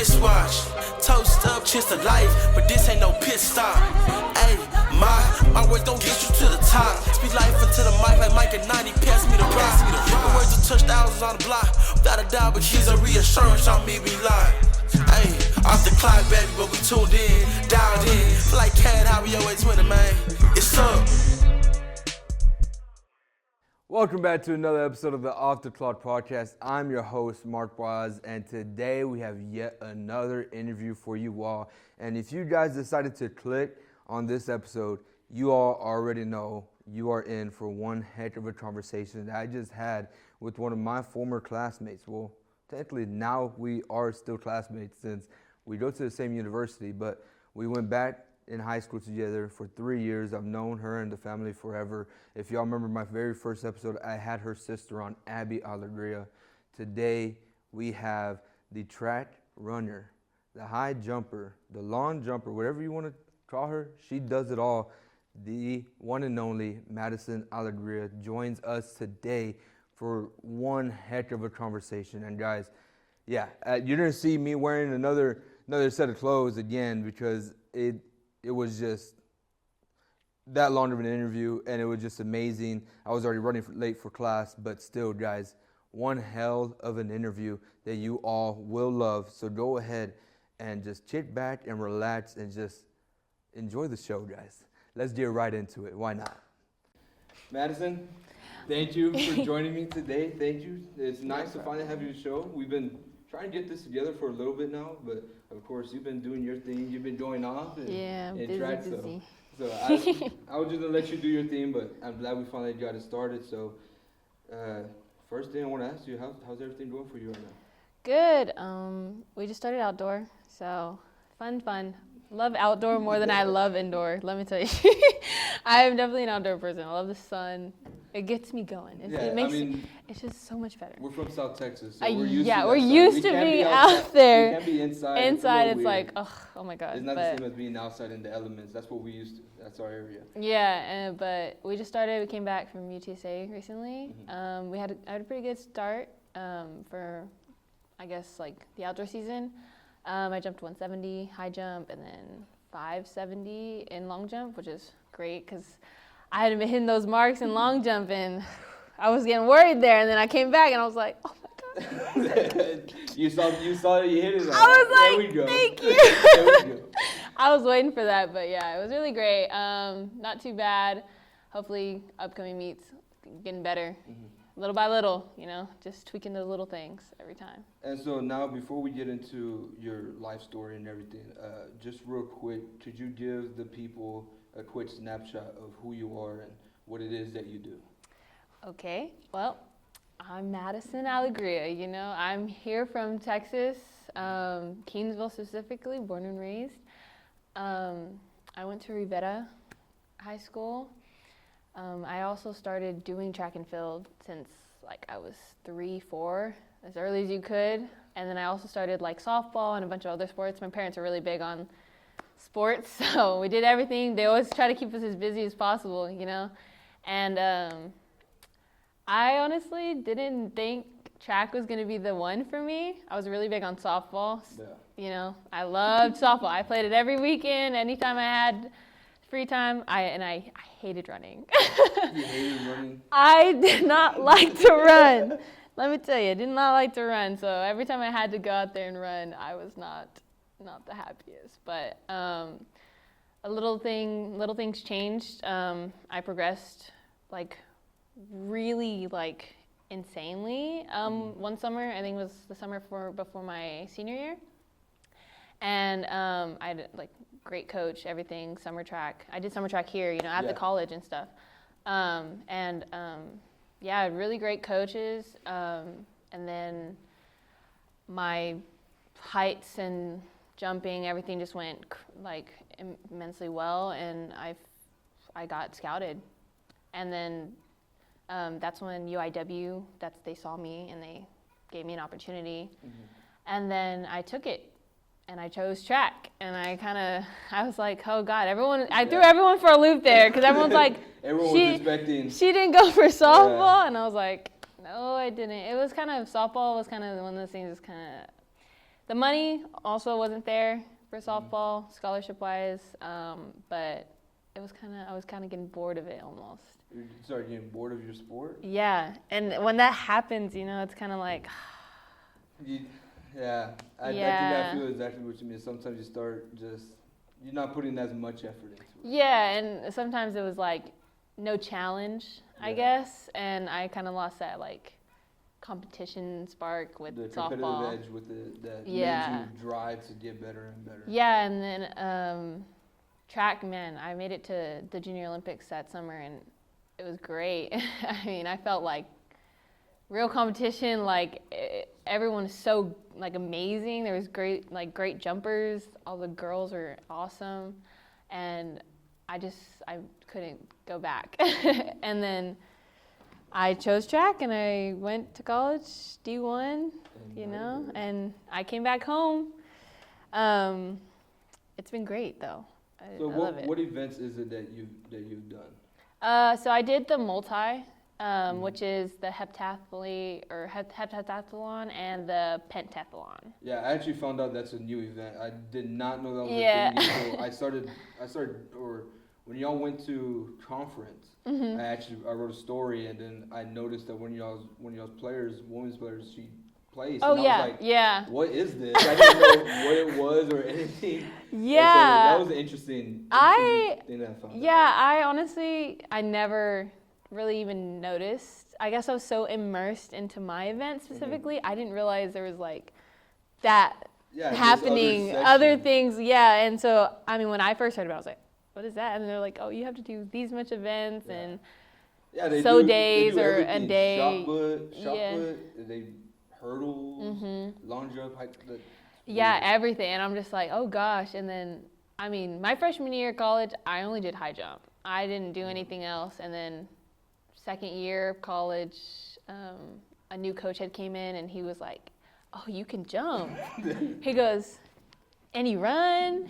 wristwatch. Toast up, cheers to life, but this ain't no pit stop. Hey, my words don't get you to the top. Speak life into the mic like Mike at 90, pass me the rock. The words will touch thousands on the block. Without a doubt, but here's a reassurance on me, we lie. Hey, off the clock, baby, but we tuned in, dialed in. Feel like Cat, how we always winning, man. It's up. Welcome back to another episode of the Off the Clock Podcast. I'm your host, Mark Boaz, and today we have yet another interview for you all. And if you guys decided to click on this episode, you all already know you are in for one heck of a conversation that I just had with one of my former classmates. Well, technically now we are still classmates since we go to the same university, but we went back in high school together for 3 years. I've known her and the family forever. If y'all remember my very first episode, I had her sister on, Abby Algeria. Today, we have the track runner, the high jumper, the long jumper, whatever you want to call her, she does it all. The one and only Madison Algeria joins us today for one heck of a conversation. And guys, yeah, you're going to see me wearing another set of clothes again because it was just that long of an interview, and it was just amazing. I was already running late for class, but still, guys, one hell of an interview that you all will love. So go ahead and just kick back and relax and just enjoy the show, guys. Let's get right into it. Why not? Madison, thank you for joining me today. Thank you. It's nice to finally have you on the show. We've been trying to get this together for a little bit now, but of course you've been doing your thing. You've been going off and busy. So I was just gonna let you do your thing, but I'm glad we finally got it started. So first thing I want to ask you, how's everything going for you right now? Good. We just started outdoor, so fun. Love outdoor more than I love indoor. Let me tell you, I'm definitely an outdoor person. I love the sun. It gets me going. It's just so much better. We're from South Texas, so we're used to being out there. We can't be inside. Inside, it's like, oh my God. It's not the same as being outside in the elements. That's what we used to. That's our area. Yeah, but we just started. We came back from UTSA recently. Mm-hmm. I had a pretty good start for, I guess, like the outdoor season. I jumped 170 high jump and then 570 in long jump, which is great because I hadn't been hitting those marks in long jump, and I was getting worried there. And then I came back, and I was like, "Oh my God!" you saw that you hit it. I was like, there we go. "Thank you." There we go. I was waiting for that, but yeah, it was really great. Not too bad. Hopefully, upcoming meets getting better, little by little. Just tweaking those little things every time. And so now, before we get into your life story and everything, just real quick, could you give the people a quick snapshot of who you are and what it is that you do? Okay, well, I'm Madison Algeria. I'm here from Texas, Keensville specifically, born and raised. I went to Riviera High School. I also started doing track and field since I was 3, 4, as early as you could. And then I also started softball and a bunch of other sports. My parents are really big on sports, so we did everything. They always try to keep us as busy as possible, And I honestly didn't think track was going to be the one for me. I was really big on softball. Yeah. I loved softball. I played it every weekend, anytime I had free time. I hated running. You hated running? I did not like to run. Let me tell you, I did not like to run. So every time I had to go out there and run, I was not the happiest. But little things changed. I progressed really insanely. One summer, I think it was the summer before my senior year, and I had great coach, everything, summer track. I did summer track here, at the college and stuff. Yeah, really great coaches. And then my heights and jumping, everything just went immensely well, and I got scouted. And then that's when UIW, they saw me and they gave me an opportunity. And then I took it. And I chose track, and I was like, oh God, I threw everyone for a loop there, because everyone's like, everyone was expecting. She didn't go for softball, and I was like, no, I didn't. It was softball was one of those things that's the money also wasn't there for softball, scholarship-wise, but I was kind of getting bored of it almost. You started getting bored of your sport? Yeah, and when that happens, it's kind of like... I think I feel exactly what you mean. Sometimes you start you're not putting as much effort into it. Yeah, and sometimes it was like no challenge, I guess, and I kind of lost that like competition spark with the softball. The competitive edge with it that made you drive to get better and better. Yeah, and then track, man, I made it to the Junior Olympics that summer, and it was great. I mean, I felt like real competition, like everyone is so like amazing. There was great jumpers. All the girls were awesome, and I couldn't go back. And then I chose track, and I went to college, D1, and I came back home. It's been great though. I love it. What events is it that you've done? So I did the multi, which is the heptathlon and the pentathlon. Yeah, I actually found out that's a new event. I did not know that was a thing. So I started, or when y'all went to conference, I wrote a story, and then I noticed that one of y'all's women's players, she placed. Oh, and yeah, I was like, yeah. What is this? I didn't know what it was or anything. Yeah. So that was an interesting thing that I found out. I honestly, I never really even noticed. I guess I was so immersed into my event specifically, I didn't realize there was like that happening, other things. Yeah, and so, I mean, when I first heard about it, I was like, what is that? And they're like, oh, you have to do these much events and days or a day. Shot put, they hurdles, long jump, everything. And I'm just like, oh gosh. And then, I mean, my freshman year of college, I only did high jump. I didn't do anything else. And then second year of college, a new coach had came in, and he was like, oh, you can jump. He goes, and you run.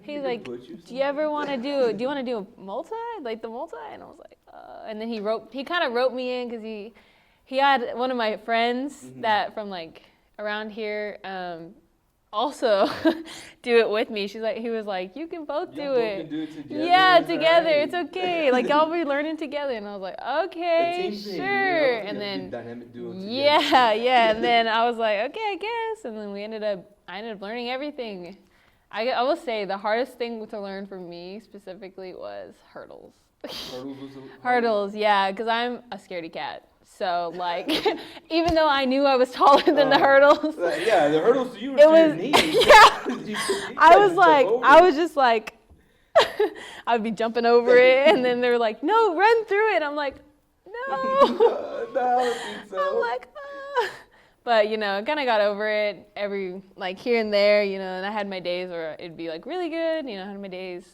He's like, do you ever want to do a multi, like the multi? And I was like, and then he kind of wrote me in because he had one of my friends that from like around here also do it with me. He was like, you can both do it. Can do it together. Yeah, together. Right. It's okay. Like y'all be learning together. And I was like, okay, sure. And then dynamic duo together. Yeah. And then I was like, okay, I guess. And then I ended up learning everything. I will say the hardest thing to learn for me specifically was hurdles. Hurdles, yeah, because I'm a scaredy cat. So, like, even though I knew I was taller than the hurdles. Yeah, the hurdles, you were to your knees. Yeah. I was just like, I would be jumping over it, and then they were like, no, run through it. I'm like, no. No, I don't think so. I'm like, But, I kind of got over it here and there, and I had my days where it'd be, like, really good. I had my days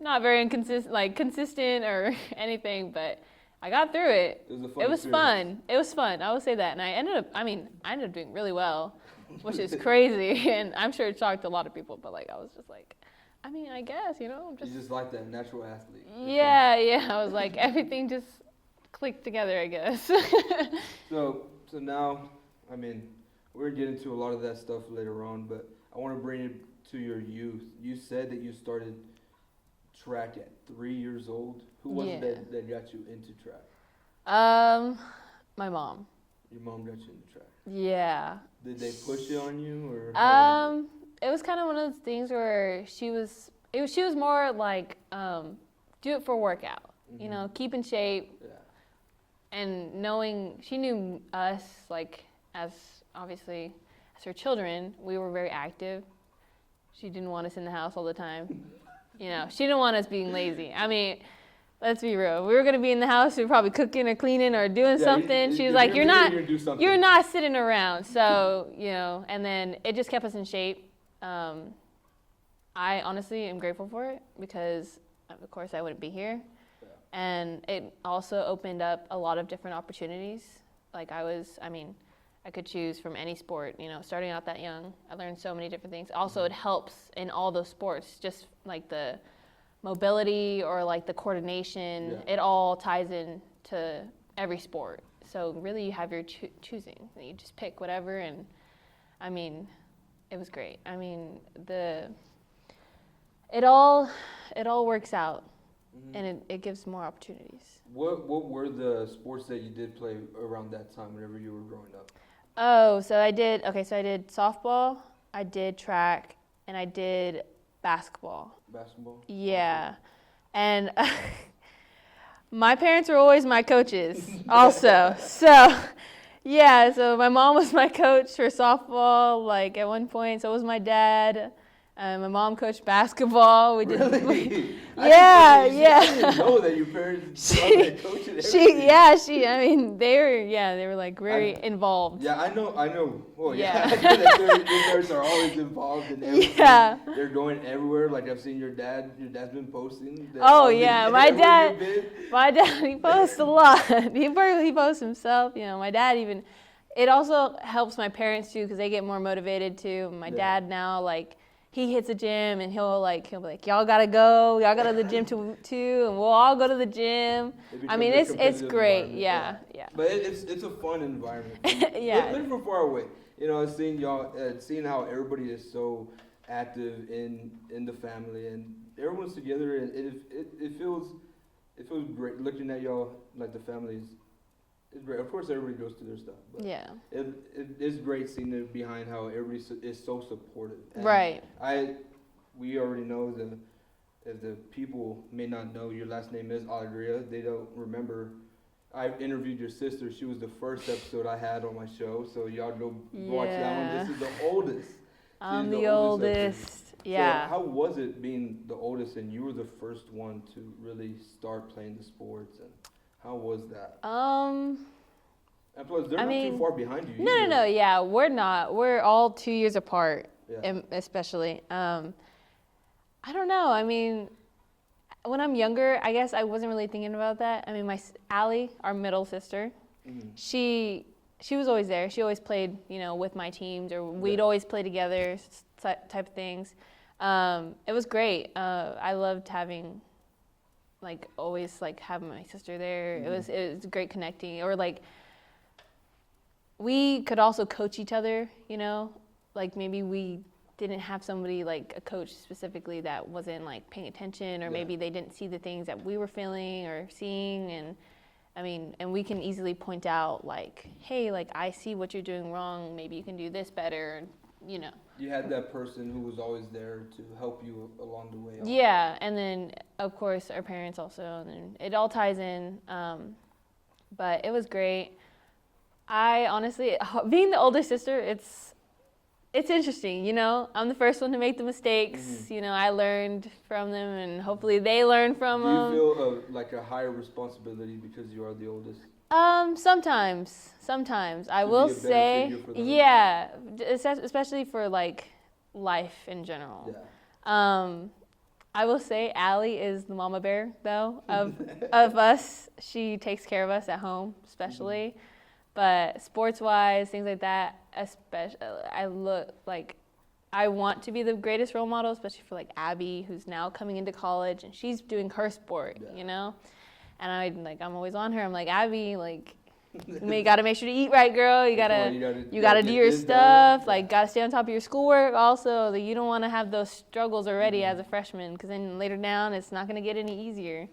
not very consistent or anything, but I got through it. It was fun. It was fun. I will say that. And I ended up doing really well, which is crazy. And I'm sure it shocked a lot of people, but, I was just like, I guess, I'm just... You just like that natural athlete. Yeah. I was like, everything just clicked together, I guess. So now... we're going to get into a lot of that stuff later on, but I want to bring it to your youth. You said that you started track at 3 years old. Who was it that got you into track? My mom. Your mom got you into track? Yeah. Did they push it on you, or? It was kind of one of those things where she was more like, do it for workout, keep in shape. Yeah. And she knew us, as her children, we were very active. She didn't want us in the house all the time. She didn't want us being lazy. Let's be real. We were going to be in the house, we were probably cooking or cleaning or doing something. She was like, you're not sitting around. So, and then it just kept us in shape. I honestly am grateful for it because, of course, I wouldn't be here. Yeah. And it also opened up a lot of different opportunities. I could choose from any sport, starting out that young. I learned so many different things. Also, it helps in all those sports, just like the mobility or the coordination. Yeah. It all ties in to every sport. So really you have your choosing. You just pick whatever, and it was great. I mean, it all works out, and it gives more opportunities. What were the sports that you did play around that time whenever you were growing up? Oh, so I did softball, I did track, and I did basketball. Basketball? Yeah. And my parents were always my coaches also. So, yeah, so my mom was my coach for softball, like, at one point. So was my dad. My mom coached basketball. We did. Really? Yeah. I didn't know that your parents coached everything. I mean, they were like very involved. Yeah, I know. Well, Yeah. I know that your parents are always involved in everything. Yeah. They're going everywhere. Like I've seen your dad's been posting. Oh yeah, my dad, he posts a lot. He posts himself. You know, my dad even. It also helps my parents too because they get more motivated too. My dad now, like, he hits the gym and he'll be like, y'all gotta go, y'all gotta to the gym too, and we'll all go to the gym. I mean, it's great, yeah. But it's a fun environment. Yeah. Living from far away, you know, seeing how everybody is so active in the family and everyone's together, and it feels great looking at y'all like the families. It's great. Of course, everybody goes through their stuff. But yeah. It is great seeing it behind how everybody is so supportive. And right. We already know if the people may not know your last name is Algeria, they don't remember. I interviewed your sister. She was the first episode I had on my show. So y'all go watch that one. This is the oldest. I'm the oldest. Yeah. So how was it being the oldest and you were the first one to really start playing the sports, and how was that? And plus, they're not too far behind you. No. Yeah, we're not. We're all 2 years apart, Yeah. especially. I don't know. I mean, when I'm younger, I guess I wasn't really thinking about that. I mean, Allie, our middle sister, she was always there. She always played, you know, with my teams, or we'd always play together, type of things. It was great. I loved having. Like always, like having my sister there. It was great connecting. Or like we could also coach each other, you know. Like maybe we didn't have somebody like a coach specifically that wasn't like paying attention, or maybe they didn't see the things that we were feeling or seeing. And I mean, and we can easily point out like, hey, like I see what you're doing wrong. Maybe you can do this better, you know. You had that person who was always there to help you along the way. Yeah, and then of course our parents also, and then it all ties in. But it was great. I honestly, being the older sister, it's interesting, you know. I'm the first one to make the mistakes. You know, I learned from them, and hopefully they learn from them. Do you feel like a higher responsibility because you are the oldest? Sometimes I will say, yeah, especially for like life in general. Yeah. I will say Allie is the mama bear though of us. She takes care of us at home, especially. But sports wise, things like that, especially I want to be the greatest role model, especially for like Abby, who's now coming into college and she's doing her sport, you know. And I'm always on her. I'm like, Abby, like, you gotta make sure to eat right, girl. You gotta do your stuff. Like, gotta stay on top of your schoolwork. Also, like, you don't want to have those struggles already as a freshman, because then later down, it's not gonna get any easier.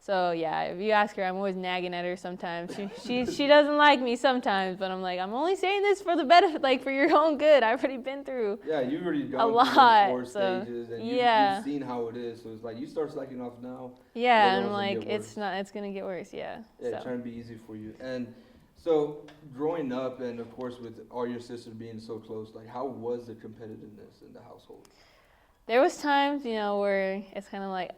So yeah, if you ask her, I'm always nagging at her sometimes. She doesn't like me sometimes, but I'm like, I'm only saying this for the benefit, like for your own good. I've already been through. Yeah, you've already gone a through lot. The 4 stages, and you've seen how it is. So it's like you start slacking off now. Yeah, and I'm like, it's gonna get worse. Yeah. Yeah, trying to be easy for you. And so growing up, and of course with all your sisters being so close, like how was the competitiveness in the household? There was times, you know, where it's kind of like,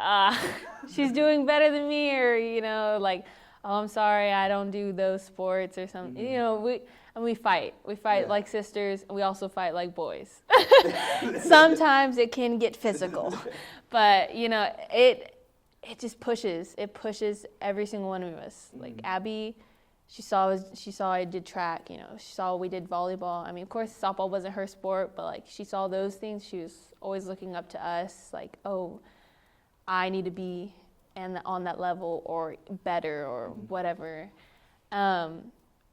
she's doing better than me, or, you know, like, oh, I'm sorry, I don't do those sports or something. You know, we fight. We fight like sisters, and we also fight like boys. Sometimes it can get physical, but, you know, it just pushes. It pushes every single one of us. Like Abby, she saw I did track, you know, she saw we did volleyball. I mean, of course, softball wasn't her sport, but like she saw those things. She was always looking up to us, like, oh, I need to be on that level or better or whatever.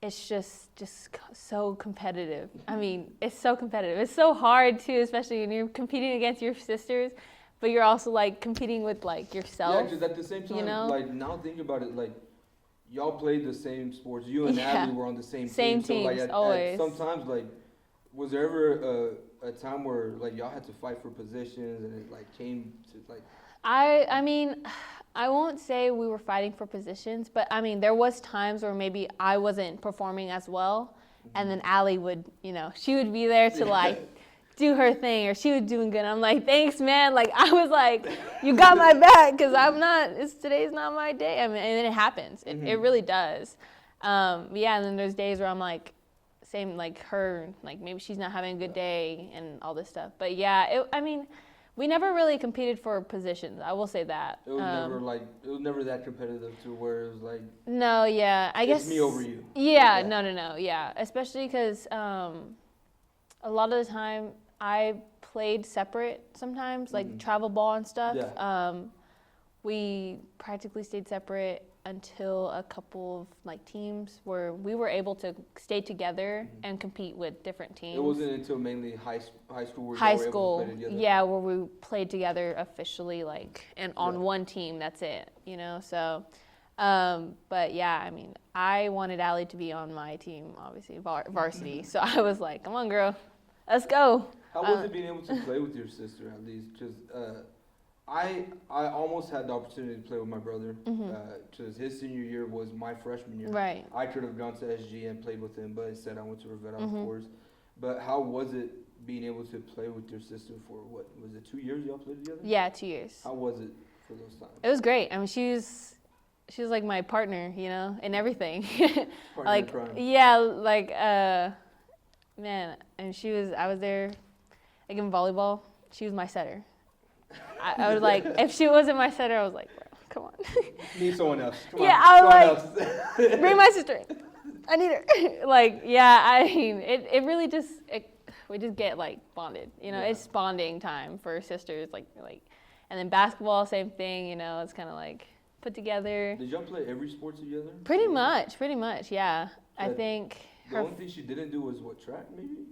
it's just so competitive. I mean, it's so competitive. It's so hard too, especially when you're competing against your sisters, but you're also like competing with like yourself. Yeah, because at the same time, like now thinking about it, like y'all played the same sports. You and Abby were on the same team. Same so like teams, always. sometimes like, was there ever a time where like y'all had to fight for positions and it like came to like? I mean, I won't say we were fighting for positions, but I mean, there was times where maybe I wasn't performing as well, and then Allie would, she would be there to like do her thing, or she was doing good. I'm like, thanks, man. Like, I was like, you got my back, because today's not my day. I mean, and then it happens. It really does. And then there's days where I'm like, same like her, like maybe she's not having a good day and all this stuff. But yeah, we never really competed for positions. I will say that. It was never that competitive to where it was like. No, yeah, I guess. It's me over you. Yeah, no, yeah. Especially because a lot of the time I played separate sometimes, like travel ball and stuff. Yeah. We practically stayed separate until a couple of like teams where we were able to stay together and compete with different teams. It wasn't until mainly high school where high you were school, able to play together. yeah, where we played together officially, like, and on one team. That's it, So, but yeah, I mean, I wanted Allie to be on my team, obviously varsity. So I was like, "Come on, girl, let's go." How was it being able to play with your sister at least? Because I almost had the opportunity to play with my brother. Because his senior year was my freshman year. Right. I could have gone to SG and played with him, but instead I went to Riviera, of course. But how was it being able to play with your sister for what was it 2 years y'all played together? Yeah, 2 years. How was it for those times? It was great. I mean, she was like my partner, in everything. Partner in crime. Yeah, like man, and I was there, like in volleyball. She was my setter. I was like, if she wasn't my setter, I was like, bro, come on. Need someone else. Come yeah, on. I was someone like, else. bring my sister in. I need her. Like, yeah, I mean, it really just, we just get like bonded. It's bonding time for sisters. Like, and then basketball, same thing. It's kind of like put together. Did y'all play every sport together? Pretty much, yeah. I think. The only thing she didn't do was what, track maybe?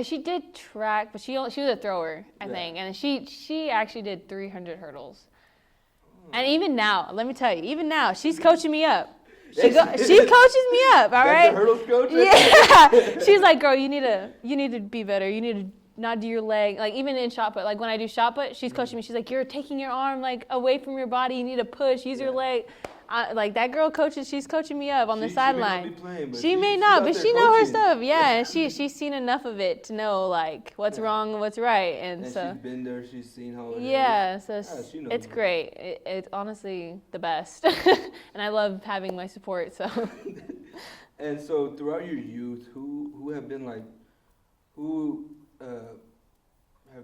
She did track, but she was a thrower, I think, and she actually did 300 hurdles. And even now, let me tell you, she's coaching me up. She coaches me up, all right? That's the hurdles coach? Yeah. She's like, girl, you need to be better. You need to not do your leg. Like, even in shot put, like when I do shot put, she's coaching me. She's like, you're taking your arm like away from your body. You need to push, use your leg. Like that girl she's coaching me up on the sideline. She may not, but she know her stuff. Yeah, and she's seen enough of it to know like what's wrong and what's right, and so she's been there. She's seen how it is. Yeah, so it's great. It's honestly the best, and I love having my support. So. And so throughout your youth, who have been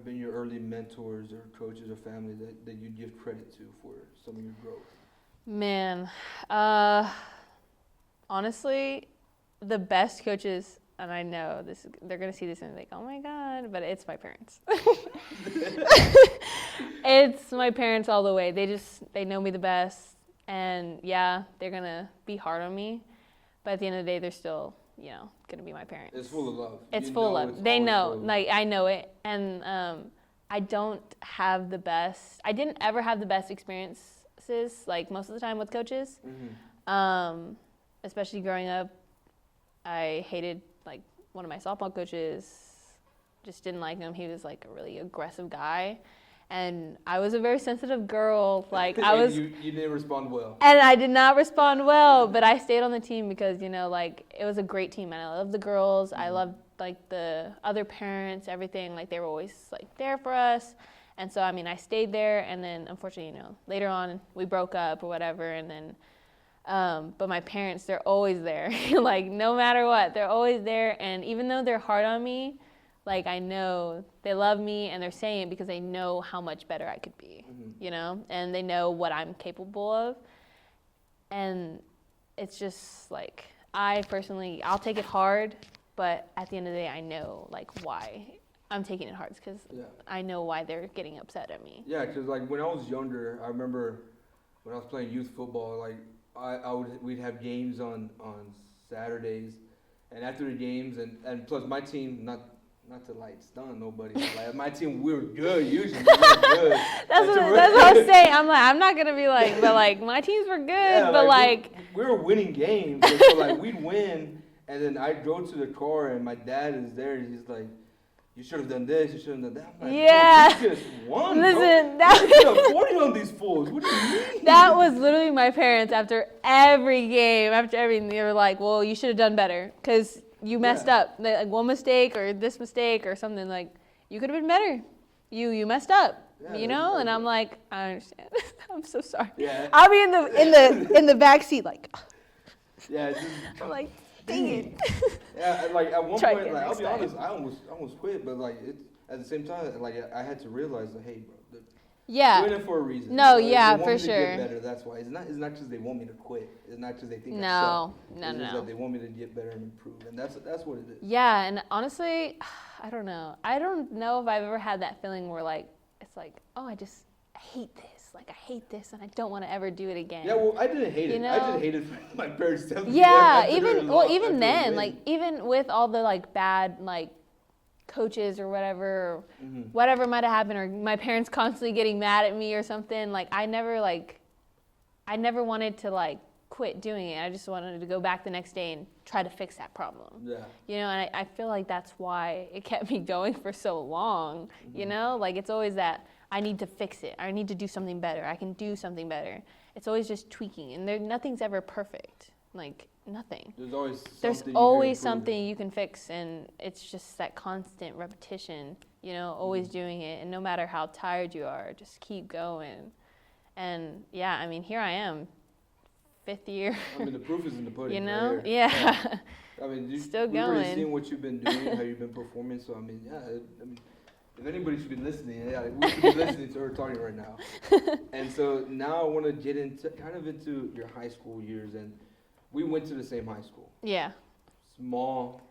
your early mentors or coaches or family that you give credit to for some of your growth? Man, honestly, the best coaches, and I know they're going to see this and be like, oh my God, but it's my parents. It's my parents all the way. They know me the best, and yeah, they're going to be hard on me, but at the end of the day, they're still, going to be my parents. It's full of love. It's full of love. They know, like, I know it, and I didn't ever have the best experience like most of the time with coaches, especially growing up. I hated like one of my softball coaches, just didn't like him. He was like a really aggressive guy, and I was a very sensitive girl. Like you didn't respond well, and I did not respond well, but I stayed on the team because like it was a great team, and I loved the girls. I loved like the other parents, everything. Like they were always like there for us. And so, I mean, I stayed there, and then, unfortunately, later on, we broke up or whatever, and then, but my parents, they're always there. Like, no matter what, they're always there, and even though they're hard on me, like, I know they love me, and they're saying it because they know how much better I could be, and they know what I'm capable of, and it's just, like, I'll take it hard, but at the end of the day, I know, like, why I'm taking it hard because I know why they're getting upset at me. Yeah, because like when I was younger, I remember when I was playing youth football, like we'd have games on Saturdays, and after the games, and plus my team, not to like stun nobody, but like my team, we were good usually. We were good. That's what I was saying. I'm like, I'm not gonna be like, but like my teams were good, yeah, but like we were winning games, and so like we'd win, and then I go to the car, and my dad is there, and he's like, "You should have done this. You should have done that." I'm like, yeah. we just won. Listen, that 40 on these fools. What do you mean? That was literally my parents after every game, after everything. They were like, "Well, you should have done better because you messed up. Like one mistake or this mistake or something. Like you could have been better. You messed up." Yeah, you know, and I'm like, I understand. I'm so sorry. Yeah. I'll be in the back seat like. Yeah. I'm like, dang it. Yeah, like at one Try point, again like I'll next be time. honest, I almost quit, but like at the same time, like I had to realize that, hey, bro, they're doing it for a reason. No, If yeah, they want for me to sure. get better, that's why. It's not because they want me to quit. It's not because they think I No, suck. no, It's just no. that they want me to get better and improve, and that's what it is. Yeah, and honestly, I don't know. I don't know if I've ever had that feeling where like it's like, oh, I hate this. Like I hate this, and I don't want to ever do it again. Yeah, well, I didn't hate it. You know? I just hated my parents telling me. Yeah, after even a well, loss, even after a then, win. like even with all the like bad like coaches or whatever, Mm-hmm. whatever might have happened, or my parents constantly getting mad at me or something. Like I never wanted to like quit doing it. I just wanted to go back the next day and try to fix that problem. Yeah. You know, and I feel like that's why it kept me going for so long. Mm-hmm. You know, like it's always that I need to fix it. I need to do something better. I can do something better. It's always just tweaking, and nothing's ever perfect. Like nothing. There's always something you can fix, and it's just that constant repetition. You know, always doing it, and no matter how tired you are, just keep going. And yeah, I mean, here I am, 5th year. I mean, the proof is in the pudding. You know, right yeah. I mean, Still we've already going. seen what you've been doing, how you've been performing. So I mean, yeah. I mean, if anybody should be listening, yeah, we should be listening to her talking right now. And so now I want to get into your high school years, and we went to the same high school. Yeah. Small,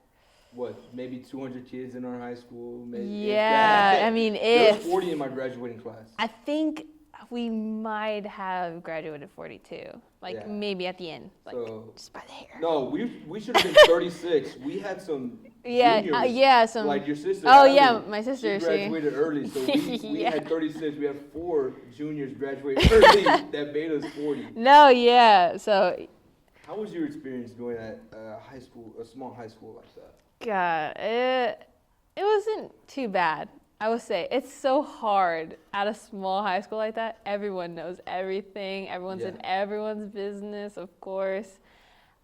maybe 200 kids in our high school. Maybe Yeah, I mean, there was 40 in my graduating class. I think we might have graduated 42, like maybe at the end, like So, just by the hair. No, we should have been 36. We had some juniors, some. like your sister. Oh Abby, yeah, my sister. She graduated early, so we Yeah. had 36. We had 4 juniors graduate early that made us 40. No, yeah. So, How was your experience going at a small high school like that? God, it wasn't too bad. I would say it's so hard at a small high school like that. Everyone knows everything. Everyone's in everyone's business, of course.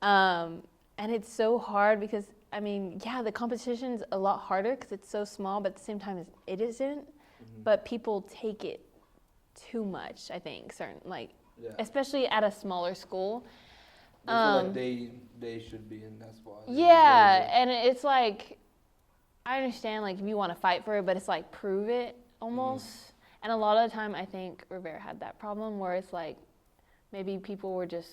And it's so hard because, I mean, yeah, the competition's a lot harder because it's so small, but at the same time, it isn't. Mm-hmm. But people take it too much, I think, especially at a smaller school. They feel like they should be in that spot. Yeah, and it's like, I understand, like, if you want to fight for it, but it's like, prove it, almost. Mm-hmm. And a lot of the time, I think Riviera had that problem where it's like, maybe people were just,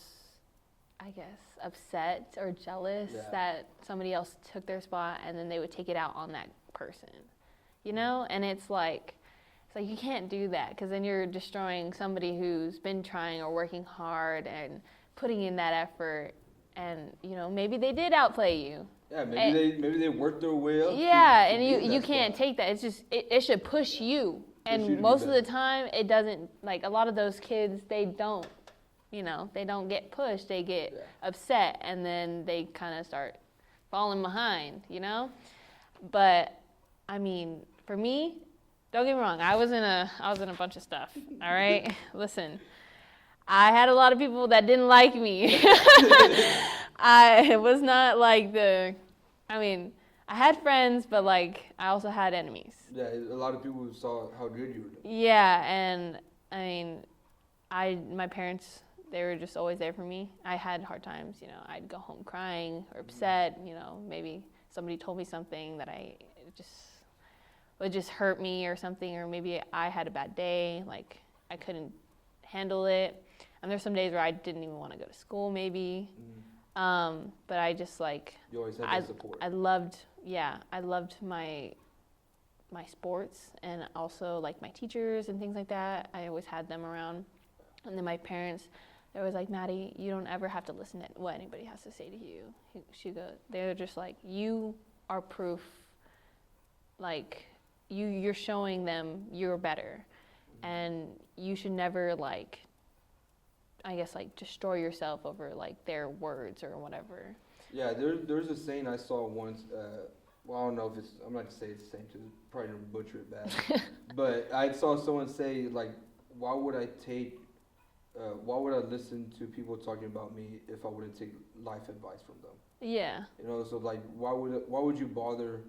I guess, upset or jealous that somebody else took their spot, and then they would take it out on that person, you know? And it's like you can't do that, because then you're destroying somebody who's been trying or working hard and putting in that effort, and, you know, maybe they did outplay you. Yeah, maybe they worked their way up. Yeah, and you can't take that. It's just, it should push you. And most of the time, it doesn't, like, a lot of those kids, they don't, you know, they don't get pushed. They get upset, and then they kind of start falling behind, you know? But, I mean, for me, don't get me wrong, I was in a bunch of stuff, all right? Listen, I had a lot of people that didn't like me. I was not like I had friends, but, like, I also had enemies. Yeah, a lot of people saw how good you were doing. Yeah, and, I mean, my parents, they were just always there for me. I had hard times, you know. I'd go home crying or upset, you know. Maybe somebody told me something that would just hurt me or something, or maybe I had a bad day, like, I couldn't handle it. And there's some days where I didn't even want to go to school, maybe. But I just, like, you always had that support. I loved my sports, and also, like, my teachers and things like that. I always had them around. And then my parents, They was like, Maddie, you don't ever have to listen to what anybody has to say to you. They're just like, you are proof, like, you're showing them you're better. And you should never, like, I guess, like, destroy yourself over, like, their words or whatever. Yeah, there's a saying I saw once, well, I don't know if it's, I'm not going to say it's the same, because probably going to butcher it bad. But I saw someone say, like, why would I listen to people talking about me if I wouldn't take life advice from them? Yeah. You know, so, like, why would you bother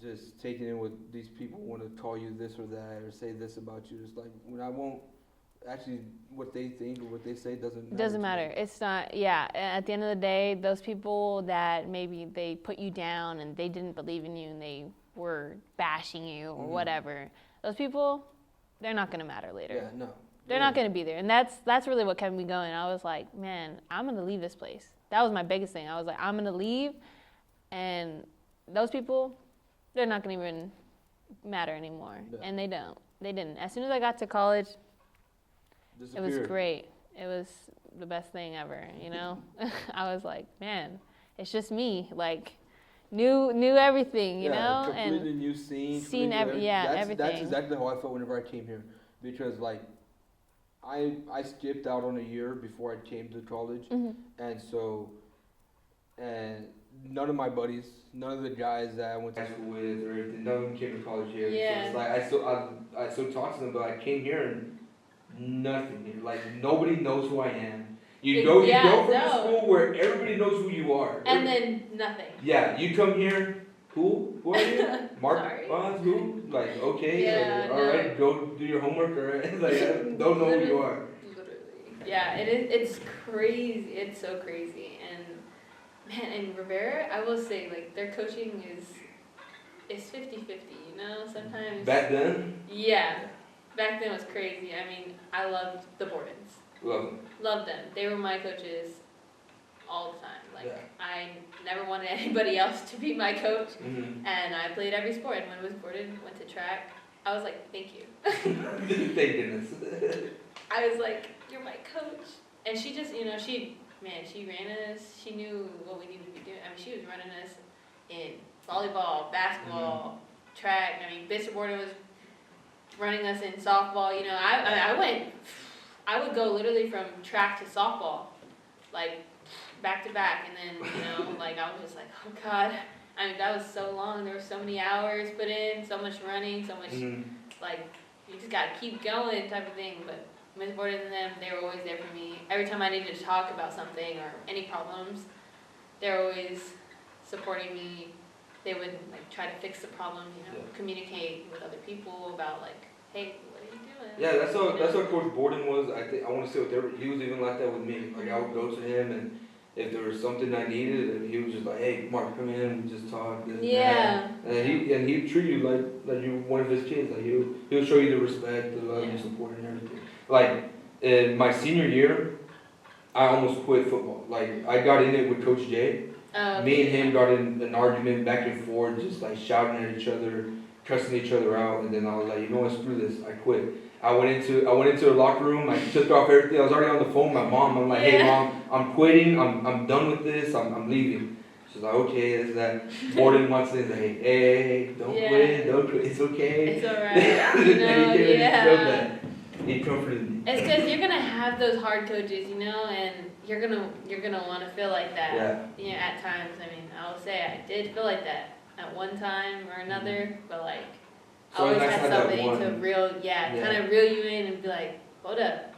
just taking in what these people want to call you this or that or say this about you? It's like, when I won't, actually, what they think or what they say doesn't matter. It's not, yeah. At the end of the day, those people that maybe they put you down and they didn't believe in you and they were bashing you or whatever, those people, they're not going to matter later. Yeah, no. They're not going to be there. And that's really what kept me going. I was like, man, I'm going to leave this place. That was my biggest thing. I was like, I'm going to leave, and those people, they're not going to even matter anymore. Yeah. And they don't. They didn't. As soon as I got to college, it was great. It was the best thing ever, you know? I was like, man, it's just me. Like, new everything, you know? Completely and new scene. Everything. That's exactly how I felt whenever I came here. Because, like, I skipped out on a year before I came to college. And none of my buddies, none of the guys that I went to high school with or anything, none of them came to college here. Yeah. So it's like, I still talk to them, but I came here and nothing. Like, nobody knows who I am. You go from the school where everybody knows who you are. And then nothing. Yeah, you come here, who are you? Mark? Sorry. Who? Like, okay, yeah, all right, go do your homework, all right? Like, I don't know who you are. Literally. Yeah, it's crazy. It's so crazy. And, man, in Riviera, I will say, like, their coaching is 50-50, you know? Sometimes. Back then? Yeah. Back then it was crazy. I mean, I loved the Bordens. Loved them. They were my coaches all the time. Like, I never wanted anybody else to be my coach. And I played every sport. And when it was Borden, went to track, I was like, thank you. Thank goodness. I was like, you're my coach. And she just, you know, she ran us. She knew what we needed to be doing. I mean, she was running us in volleyball, basketball, track. I mean, Bishop Borden was running us in softball. You know, I would go literally from track to softball, like, back to back. And then, you know, like, I was just like, oh, God. I mean, that was so long. There were so many hours put in, so much running, so much, like, you just got to keep going type of thing. But Ms. Borden and them, they were always there for me. Every time I needed to talk about something or any problems, they were always supporting me. They would, like, try to fix the problem, you know, communicate with other people about, like, hey, what are you doing? Yeah, that's how Coach Borden was. I want to say he was even like that with me. Like, I would go to him, and if there was something I needed, and he was just like, hey, Mark, come in, we just talk. And he'd treat you like you were one of his kids. Like, he'll show you the respect, the love, and support, and everything. Like, in my senior year, I almost quit football. Like, I got in it with Coach Jay. Me and him got in an argument back and forth, just like shouting at each other, cussing each other out, and then I was like, you know what, screw this, I quit. I went into the locker room, I took off everything, I was already on the phone with my mom. I'm like, hey Mom, I'm quitting, I'm done with this, I'm leaving. She's like, okay, this, that. Borden wants to say, hey, don't quit, it's okay. It's alright, you know, He comforted me. It's because you're gonna have those hard coaches, you know, and you're gonna want to feel like that. Yeah. You know, at times. I mean, I'll say I did feel like that at one time or another, but like I always had somebody to kind of reel you in and be like, hold up,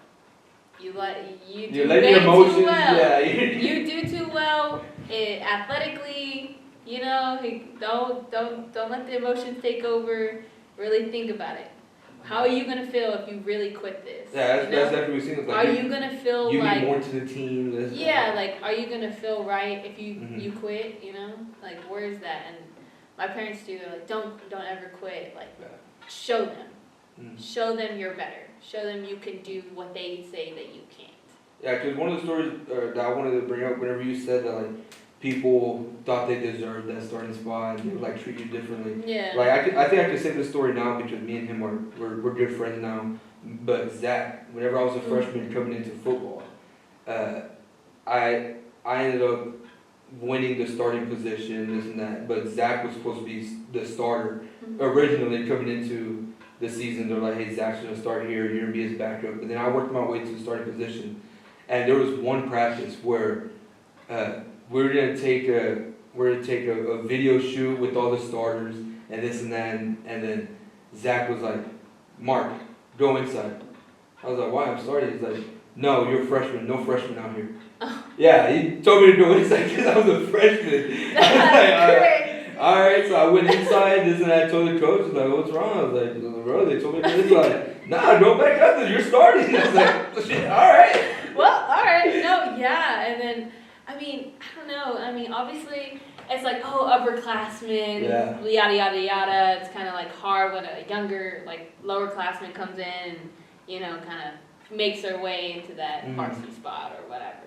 you do way too well. Yeah. You do too well. Athletically, you know, don't let the emotions take over. Really think about it. How are you gonna feel if you really quit this? Yeah, that's exactly what we've seen. Like, are you gonna feel you like need more to the team? Like, are you gonna feel right if you quit? You know, like, where is that? And my parents too. They're like, don't ever quit. Like, show them, show them you're better. Show them you can do what they say that you can't. Yeah, because one of the stories that I wanted to bring up, whenever you said that, like, people thought they deserved that starting spot, and they would, like, treat you differently. Yeah. Like, I think I can say this story now because me and him we're good friends now. But Zach, whenever I was a freshman coming into football, I ended up winning the starting position, this and that. But Zach was supposed to be the starter originally coming into the season. They're like, hey, Zach's gonna start here. You're gonna be his backup. But then I worked my way to the starting position, and there was one practice where we're gonna take a video shoot with all the starters and this and that, and then Zach was like, Mark, go inside. I was like, why? I'm starting. He's like, no, you're a freshman. No freshman out here. Oh. Yeah, he told me to go inside because I was a freshman. That's all right, so I went inside, this and that. I told the coach, like, what's wrong? I was like, bro, they told me to go inside. Nah, go back up there. You're starting. I was like, shit, all right. Well, all right. No, yeah. And then, I mean, I don't know. I mean, obviously, it's like, oh, upperclassmen, yada, yada, yada. It's kind of like hard when a younger, like, lowerclassman comes in and, you know, kind of makes their way into that varsity spot or whatever.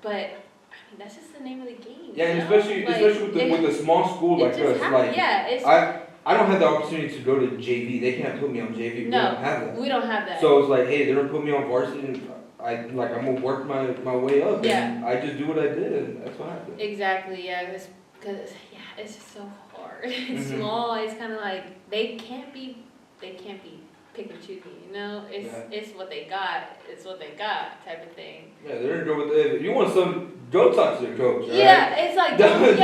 But I mean, that's just the name of the game. Yeah, and know? especially like, with a small school like us, like yeah, I don't have the opportunity to go to JV. They can't put me on JV. No, we don't have that. We don't have that. So it's like, hey, they're gonna put me on varsity, and I'm gonna work my way up. Yeah. And I just do what I did, and that's what happened. Exactly. Yeah, because it's just so hard. It's small. It's kind of like they can't be pick and choosy, you know? It's what they got. It's what they got type of thing. Yeah, they're gonna go with it. You want some? Go talk to the coach. Right? Yeah, it's like don't put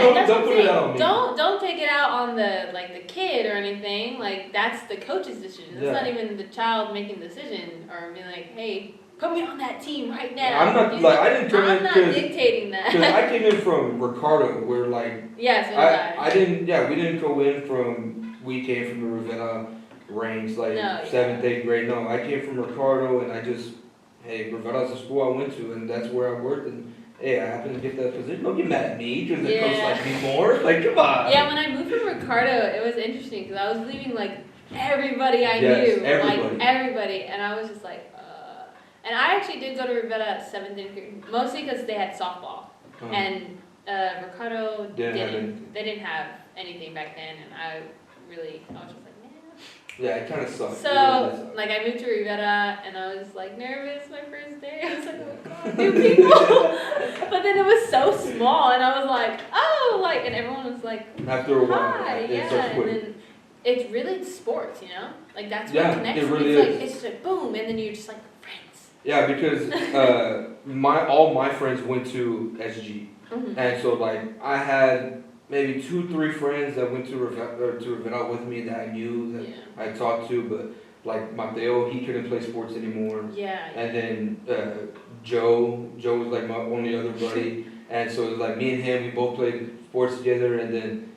it out on me. Don't take it out on the kid or anything. Like that's the coach's decision. It's not even the child making the decision or being like, hey, put me on that team right now. I'm not like I didn't come in. I'm not dictating that. Because I came in from Ricardo, where like I didn't. Yeah, we didn't go in from. We came from the Riviera ranks, like 7th, 8th grade. No, I came from Ricardo, and I just, hey, Rivera's the school I went to, and that's where I worked, and hey, I happened to get that position. Don't get mad at me because the coach likes me more. Like, come on. Yeah, when I moved from Ricardo, it was interesting because I was leaving like everybody I knew, like everybody, and I was just like, And I actually did go to Riviera 7th grade, mostly because they had softball, and Ricardo didn't. They didn't have anything back then, and I was just like. Yeah, it kind of sucked. So, like, I moved to Riviera, and I was, like, nervous my first day. I was like, oh, God, new people. But then it was so small, and I was like, oh, like, and everyone was like, after a while, hi, and then it's sports, you know? Like, that's what connects. It really is. It's just like, boom, and then you're just, like, friends. Yeah, because all my friends went to SG. And so, like, I had maybe 2-3 friends that went to Riviera with me that I knew that I talked to, but like Mateo, he couldn't play sports anymore. Yeah. And then Joe was like my only other buddy, and so it was like me and him, we both played sports together, and then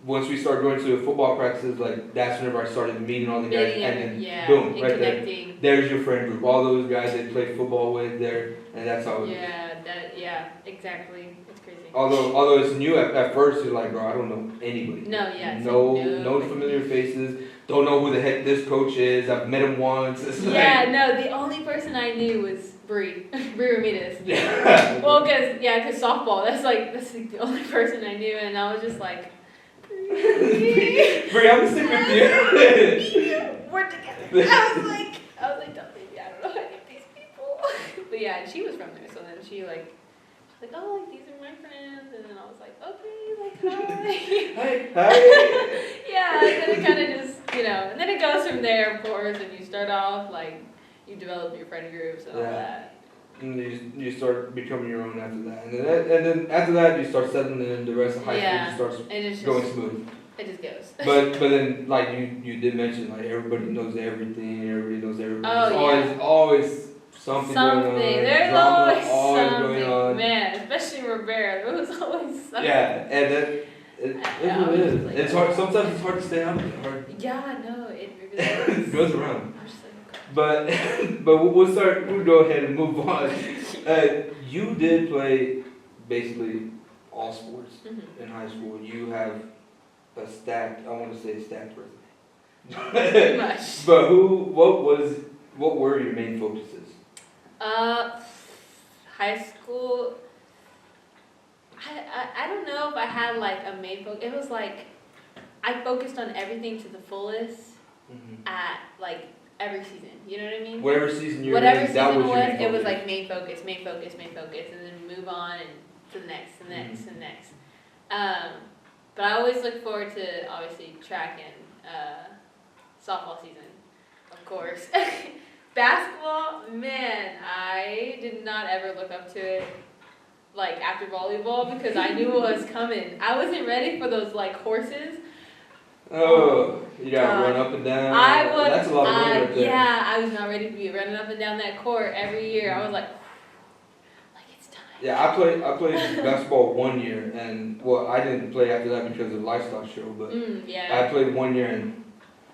once we started going to football practices, like that's whenever I started meeting all the guys, and then boom, right there, there's your friend group, all those guys that played football with there, and that's how. Yeah, exactly. It's crazy. Although it's new at first, you're like, bro, I don't know anybody. No familiar faces. Don't know who the heck this coach is. I've met him once. The only person I knew was Bree Ramirez. Yeah. Well, because softball. That's like the only person I knew, and I was just like, Bree, I'm stick with you. We're together. I was like, don't leave me. I don't know any of these people. But yeah, and she was from there, so then she's like, oh, like, these are my friends, and then I was like, okay, like, hi. Hi. Yeah, and then it kind of just, and then it goes from there, of course, and you start off, like, you develop your friend groups and all that. And you start becoming your own after that. And then after that, you start settling in. The rest of high school just starts going smooth. It just goes. But then, like, you did mention, like, everybody knows everything. Everybody knows everybody. Oh, There's always something going on. There's always something going on. Man, especially Rivera. There was always something. Yeah, and it really is. It's hard. Sometimes it's hard to stay out there. Yeah, no, it really is. It goes around. But we'll go ahead and move on. You did play basically all sports in high school. You have a stacked resume. Pretty much. But what were your main focuses? High school, I don't know if I had like a main focus. It was like I focused on everything to the fullest at like every season. You know what I mean? Whatever season you're Whatever in, season that was it your was, main it was focus. like main focus, and then move on and to the next, and next, and next. But I always look forward to obviously track and softball season, of course. Basketball, man, I did not ever look up to it like after volleyball because I knew what was coming. I wasn't ready for those like horses. Oh, you gotta run up and down. That's a lot of running right there. Yeah, I was not ready to be running up and down that court every year. I was like it's time. Yeah, I played basketball 1 year, and well, I didn't play after that because of the lifestyle show, but I played 1 year, and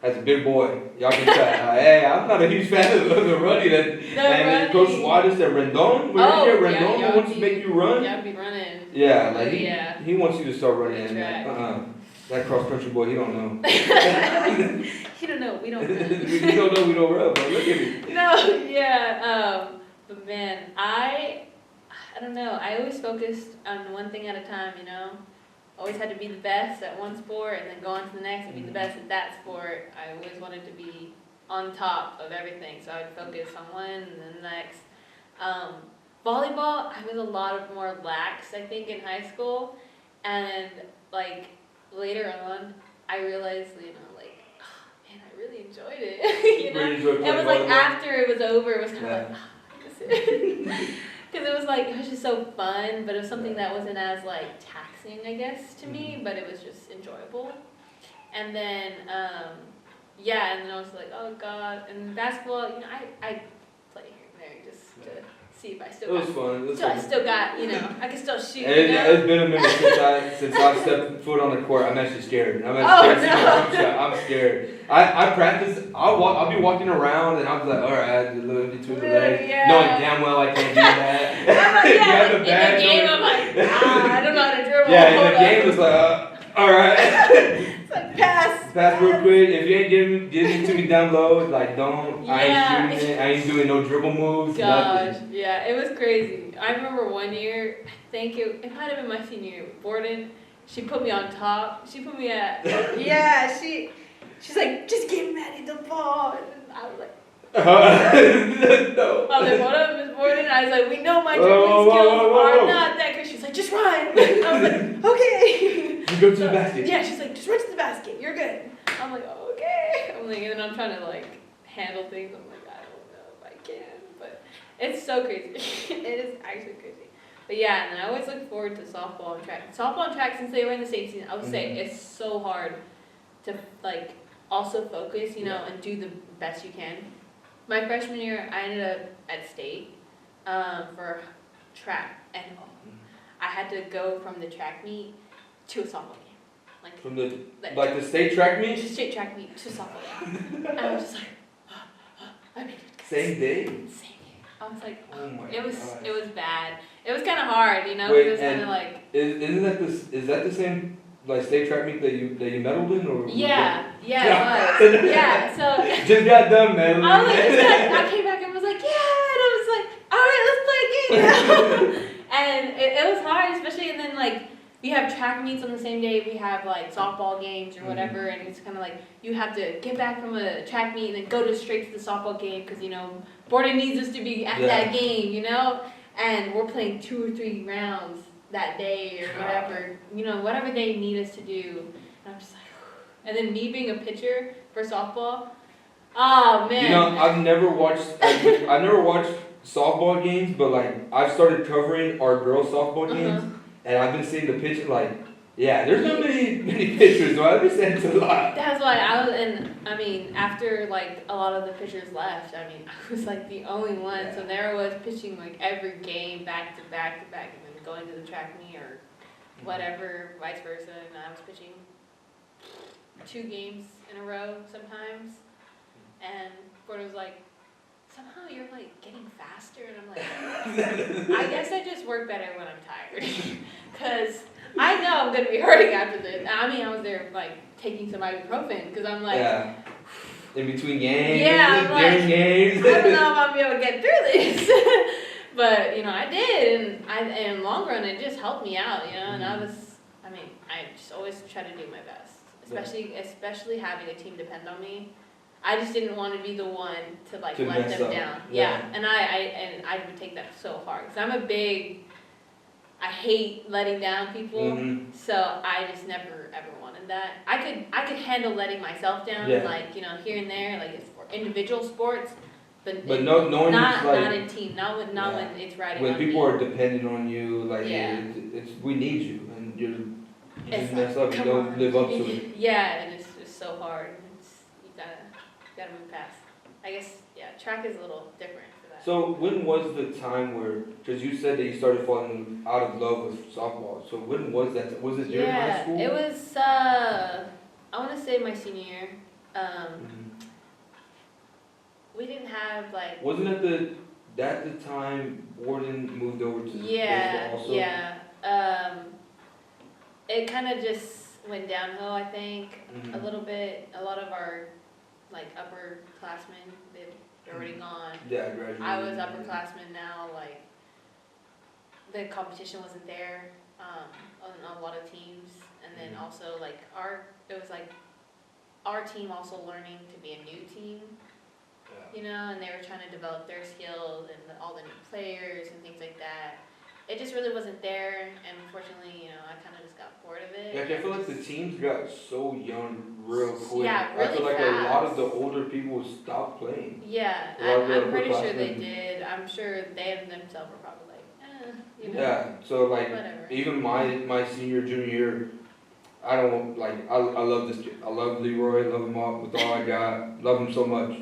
as a big boy, y'all can tell, hey, I'm not a huge fan of the running. And Coach Suarez said, Rendon, Rendon wants to make you run. Y'all be running. Yeah, like he wants you to start running. And that cross country boy, he don't know. He don't know. We don't run. We don't know. We don't run. But look at me. No, yeah. But man, I don't know. I always focused on one thing at a time. You know, always had to be the best at one sport, and then go on to the next and be the best at that sport. I always wanted to be on top of everything, so I would focus on one and then the next. Volleyball, I was a lot more lax, I think, in high school, and like later on, I realized, you know, like, oh, man, I really enjoyed it. You know, it was like volleyball? After it was over, it was kind of like, because it was like, it was just so fun, but it was something that wasn't as like taxing, I guess, to me, but it was just enjoyable. And then, and then I was like, oh God, and basketball, you know, I play here and there just to see if I still got. It was fun. I still got, you know, I can still shoot. It's been a minute since I've stepped foot on the court. I'm actually scared. I'm scared. I practice. I'll be walking around and I'll be like, all right, a little between the legs, knowing damn well I can't do that. In the game, I'm like, I don't know how to dribble. Yeah, in the game it's like, all right. It's like pass real quick. If you ain't getting to me down low, like don't. I ain't shooting it. I ain't doing no dribble moves. Gosh, nothing. Yeah, it was crazy. I remember one year, I think it might have been my senior year. Borden, she put me on top. She put me at she's like, just give Maddie the ball. And I was like, no. I was like, what up, Miss Borden? I was like, we know my dribbling skills are not that good. She's like, just run. I was like, okay. You go to the basket. Yeah, she's like, just run to the basket. You're good. I'm like, okay. I'm like, and then I'm trying to like handle things. I'm like, I don't know if I can, but it's so crazy. It is actually crazy. But yeah, and I always look forward to softball and track. Softball and track, since they were in the same season, I would say it's so hard to like also focus, you know, and do the best you can. My freshman year, I ended up at state for track, and I had to go from the track meet to a softball game. Like from the state track meet? Just state track meet to softball game. And I was just like, I made it. Same day? Same day. I was like, oh my it was gosh. It was bad. It was kind of hard, you know. Wait, it was kind of like. Is that the same like state track meet that you medaled in, or? Yeah, it was. Yeah, so. Just got done, man. I was like, I came back and was like, yeah, and I was like, all right, let's play a game. And it was hard, especially, and then like we have track meets on the same day. We have like softball games or whatever, and it's kind of like you have to get back from a track meet and then go straight to the softball game because, you know, Borden needs us to be at that game, you know, and we're playing 2 or 3 rounds that day or whatever, you know, whatever they need us to do. And I'm just like, and then me being a pitcher for softball, oh man. You know, I've never watched softball games, but like I've started covering our girls softball games, and I've been seeing the pitcher like, yeah, there's not many pitchers, so I understand it's a lot. That's why I mean, after like a lot of the pitchers left, I mean, I was like the only one, so there I was pitching like every game back to back, and then going to the track meet or whatever, vice versa, and I was pitching 2 games in a row sometimes, and Gordon was like, somehow you're like getting faster, and I'm like, I guess I just work better when I'm tired, because I know I'm going to be hurting after this. I mean, I was there like taking some ibuprofen, because I'm like, in between games, during games. I don't know if I'll be able to get through this. But, you know, I did, and in the long run, it just helped me out, you know, and I just always try to do my best, especially having a team depend on me. I just didn't want to be the one to like To let mess them up. down. Yeah. Yeah. And I would take that so hard because I hate letting down people. Mhm. So I just never ever wanted that. I could handle letting myself down, Yeah. like here and there, like it's for individual sports, but knowing not it's like not in team, not Yeah. when it's riding when on people me. are dependent on you, like Yeah. it's we need you, and you It's just mess up, you come don't on. live up to it. Yeah, and it's just so hard. You gotta move past. I guess track is a little different for that. So when was the time where, because you said that you started falling out of love with softball, so when was that? Was it during high school? It was I want to say my senior year. Mhm. We didn't have like Wasn't it the time Borden moved over to baseball also? It kind of just went downhill, I think, Mhm. a little bit. A lot of our like upperclassmen, they're already gone. Yeah, I graduated. I was upperclassmen now, like the competition wasn't there on a lot of teams, and then Mhm. also like it was like our team also learning to be a new team, Yeah. and they were trying to develop their skills and all the new players and things like that. It just really wasn't there, and unfortunately, I kind of just got bored of it. Yeah, I feel like the teams got so young real quick. Yeah, I feel really like a lot of fast. the older people stopped playing. Yeah, A lot of the I'm pretty sure they upperclassmen. did. I'm sure they themselves were probably like, Yeah, so like whatever. even my senior junior year, I don't like I love this kid. I love Leroy, love him all with all I got, love him so much.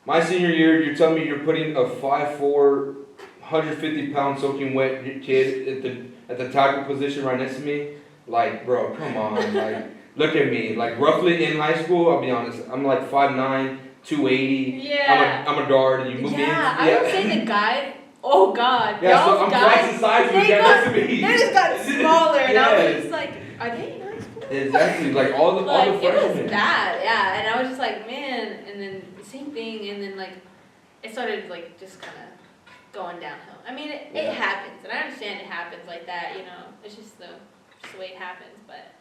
My senior year, you're telling me you're putting a 5'4", 150-pound soaking wet kid at the tackle position right next to me? Like, bro, come on, like look at me. Like roughly in high school, I'll be honest, I'm like 5'9", 280. Yeah. I'm a guard. And you move me. I would say the guys. Oh God, Yeah, so y'all's I'm guys. twice the size of the They guy got- next to me. They just got smaller, and I Yeah. was just like, are they in high school? Exactly, like all the Like, it was freshmen. bad, yeah. And I was just like, man. And then the same thing, and then like, it started like just kind of going downhill. I mean, it Yeah. happens, and I understand it happens like that. It's just the way it happens. But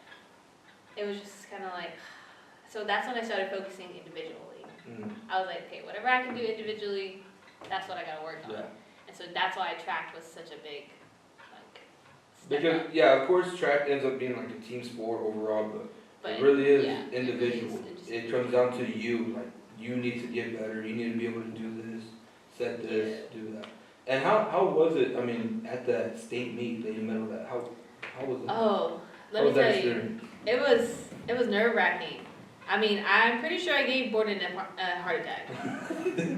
it was just kind of like, so that's when I started focusing individually. Mm, I was like, okay, whatever I can do individually, that's what I gotta work on. yeah. And so that's why track was such a big, like, step Because up. yeah, of course, track ends up being like a team sport overall, but it really is individual. It comes down to you. Like you need to get better. You need to be able to do this, set this, do that. And how was it? I mean, at that state meet that you medaled at, how was it? Oh, let How me was that tell you, experience? it was nerve wracking. I mean, I'm pretty sure I gave Borden a heart attack.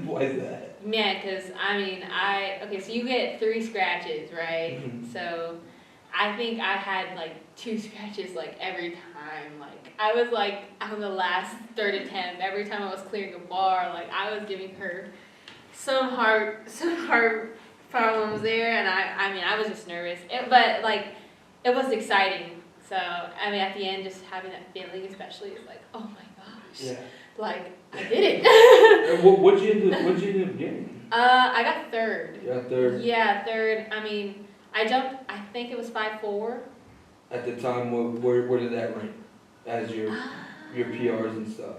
Why is that? Man, because I mean, okay, so you get 3 scratches, right? Mhm. So I think I had like 2 scratches like every time. Like I was like on the last third attempt, every time I was clearing a bar, like I was giving her some heart problems there, and I mean I was just nervous. But like it was exciting. So I mean at the end, just having that feeling, especially, is like, oh my gosh, Yeah. like I did it. What'd you end up getting? I got 3rd. You got third. Yeah, 3rd. I mean, I jumped. I think it was 5'4". At the time, where did that rank as your PRs and stuff?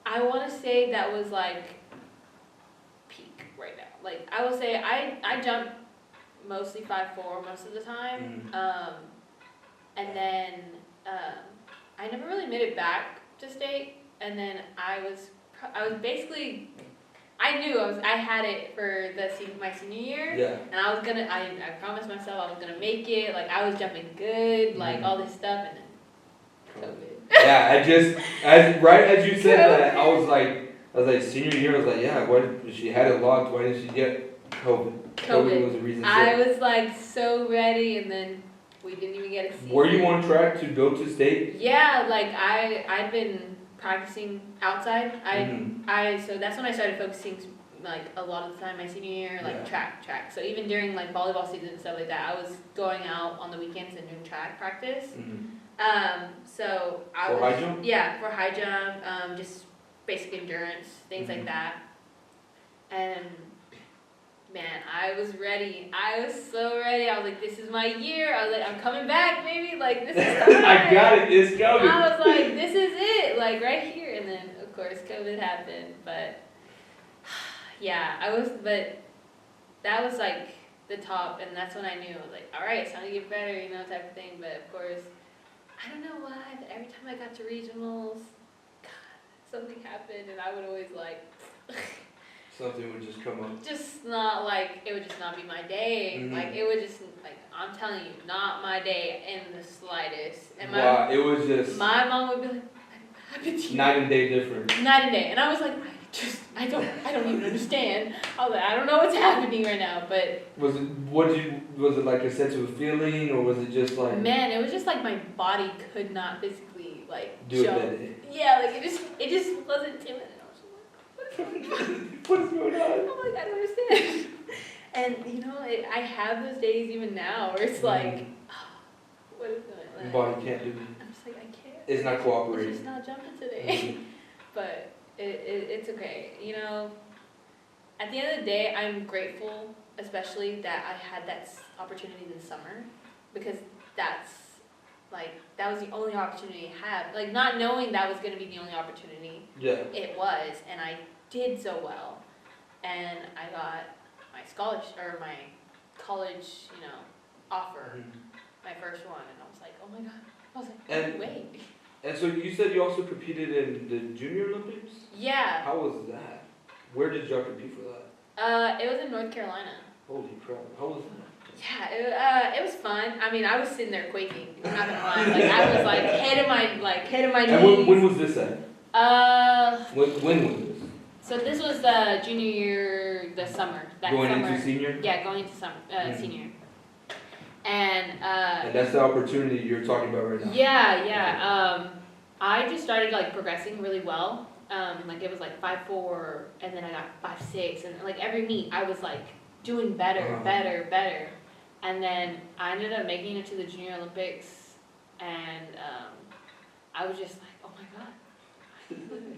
I want to say that was like peak right now. Like I will say I jumped mostly 5'4" most of the time. Mhm. And then I never really made it back to state. And then I was basically, I knew I had it for my senior year. Yeah. And I was gonna, I promised myself I was gonna make it. Like I was jumping good, like Mhm. all this stuff, and then COVID. Yeah, right as you said that, I was like senior year, I was like, yeah, what, she had it locked, why didn't she get COVID? COVID was the reason. I was like so ready, and then we didn't even get a season. Were you on track to go to state? Yeah, like I'd been practicing outside. Mhm. So that's when I started focusing like a lot of the time my senior year, like Yeah. track. So even during like volleyball season and stuff like that, I was going out on the weekends and doing track practice. Mhm. So I For was high jump? yeah, for high jump, just basic endurance, things Mhm. like that. And man, I was ready. I was so ready. I was like, this is my year. I was like, I'm coming back, baby. Like this is the I got it, it's coming. I was like, this is it, like right here. And then of course, COVID happened, but yeah, but that was like the top, and that's when I knew, like, all right, it's time to get better, you know, type of thing. But of course, I don't know why, but every time I got to regionals, God, something happened, and I would always like. Something would just come up. Just not like, it would just not be my day. Mm-hmm. Like, it would just, like, I'm telling you, not my day in the slightest. And Wow, it was just. My mom would be like, what happened to you? Night and day difference. Night and day. And I was like, I don't even understand. I was like, I don't know what's happening right now, but. Was it like a sense of a feeling, or was it just like? Man, it was just like my body could not physically, like, do jump. it. Yeah, like, it just wasn't timid. What is going on? I'm like, I don't understand. And, you know, I have those days even now where it's like, what is going on? Your body can't do it. I'm just like, I can't. It's not cooperating. It's just not jumping today. But it's okay. You know, at the end of the day, I'm grateful, especially that I had that opportunity this summer, because that was the only opportunity I had. Like, not knowing that was going to be the only opportunity. Yeah. It was, and I did so well, and I got my scholarship or my college, you know, offer, my first one, and I was like, oh my god, I was like, wait. And so you said you also competed in the Junior Olympics? Yeah. How was that? Where did y'all compete for that? It was in North Carolina. Holy crap! How was that? Yeah, it was fun. I mean, I was sitting there quaking. I'm not gonna lie. Like, I was like head of my knees. And when was this at? When was this? So this was the junior year, the summer. Going into senior? Yeah, going into senior. And that's the opportunity you're talking about right now. Yeah. I just started like progressing really well. Like, it was like 5'4", and then I got 5'6", and like every meet I was like doing better. And then I ended up making it to the Junior Olympics, and I was just like, oh my god,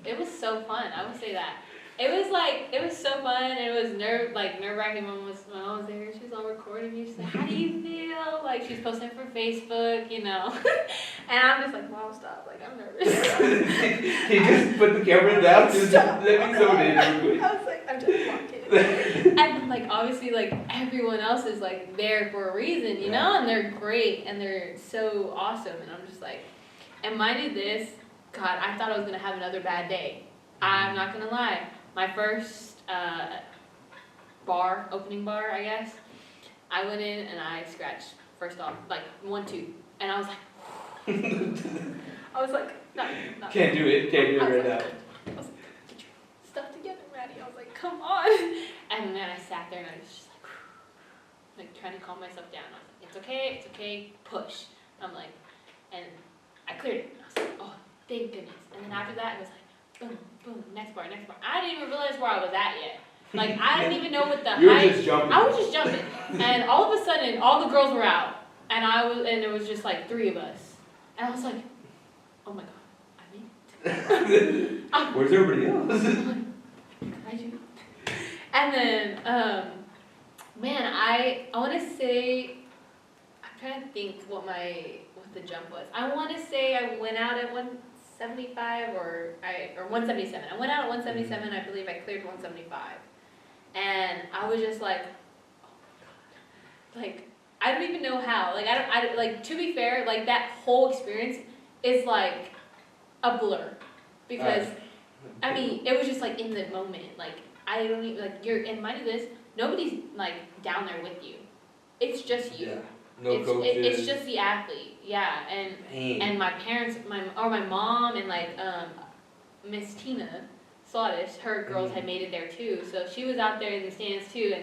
it was so fun. I would say that. It was so fun, and it was nerve-wracking. My mom was there, she was all recording me. She's like, how do you feel? Like, she's posting for Facebook, you know. And I'm just like, wow, stop. Like, I'm nervous. He just put the camera down. Stop. Let me zoom in real quick. I was like, I'm just walking. And, like, obviously, like, everyone else is, like, there for a reason, you know? And they're great, and they're so awesome. And I'm just like, and mind you this, God, I thought I was going to have another bad day. I'm not going to lie. My first opening bar, I guess, I went in and I scratched first off, like 1, 2, and I was like, no. Can't do it right now. I was like, get your stuff together, Maddie. I was like, come on. And then I sat there and I was just like trying to calm myself down. I was like, it's okay, push. I'm like, and I cleared it. I was like, oh, thank goodness. And then after that, it was like, boom, boom, next bar. I didn't even realize where I was at yet. Like, I didn't even know what the You were height. just jumping. I was just jumping. And all of a sudden, all the girls were out. And there was just like 3 of us. And I was like, oh my god, I made it. Where's everybody else? I do. And then, man, I want to say, I'm trying to think what the jump was. I want to say I went out at 175 or 177. I went out at 177. I believe I cleared 175. And I was just like, oh my god. Like, I don't even know how. Like, I like, to be fair, like, that whole experience is like a blur. Because, I mean, it was just like in the moment. Like, I don't even, like, and mind you this, nobody's like down there with you. It's just you. Yeah. No coaches. It's just the athlete. Yeah. And my parents, my mom and like Miss Tina Slaughter, her girls had made it there too. So she was out there in the stands too,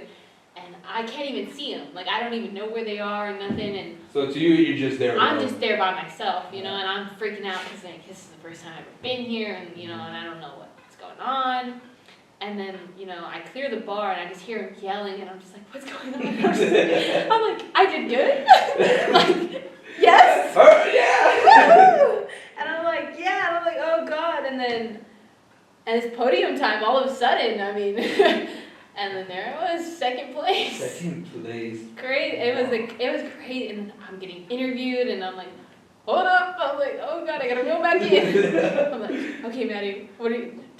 and I can't even see them. Like, I don't even know where they are and nothing. And so to you, you're just there. I'm just there by myself, you know, and I'm freaking out because like, this is the first time I've ever been here, and you know, and I don't know what's going on. And then, you know, I clear the bar and I just hear him yelling, and I'm just like, what's going on? I'm like, I did good? Like, yes? Yeah! And I'm like, yeah. And I'm like, oh God. And then, and it's podium time all of a sudden. I mean, and then there it was, second place. Second place. Great. It was great. And I'm getting interviewed, and I'm like, hold up. I'm like, oh God, I gotta go back in. I'm like, okay, Maddie,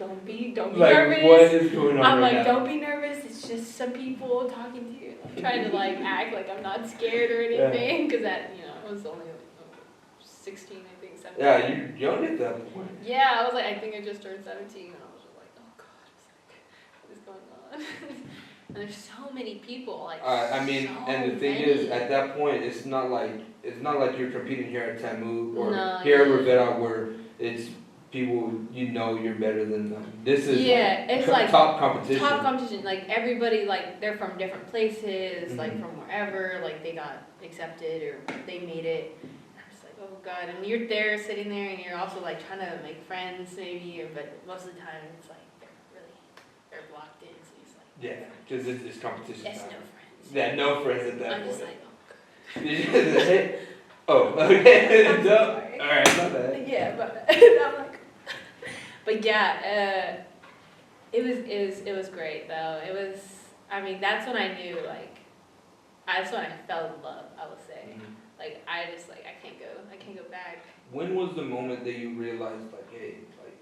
don't be Like, nervous. what is going on I'm right like, now? don't be nervous. It's just some people talking to you. I'm trying to like act like I'm not scared or anything, because that, you know, I was only like 16, I think, 17. Yeah, you're young at that point. Yeah, I was like, I think I just turned 17, and I was just like, oh god, what is going on? And there's so many people, like. I mean, so and the thing many. is, at that point, it's not like you're competing here at Tamu or No, here at yeah. Riviera, where it's people you're better than them. This is It's like top competition. Top competition, like everybody, like they're from different places, like Mhm. from wherever, like they got accepted or they made it. And I'm just like, oh god, and you're there sitting there, and you're also like trying to make friends maybe, but most of the time it's like they're blocked in, so it's like. Yeah, because it's competition It's time. no friends. Yeah, no friends at that I'm point. just like, oh Did you say? Oh, okay. I'm No. sorry. All right, not bad. god. Yeah, but I'm like, but yeah, it was great though. It was, I mean, that's when I knew that's when I fell in love, I would say. Mhm. Like I can't go back. When was the moment that you realized, like, hey, like,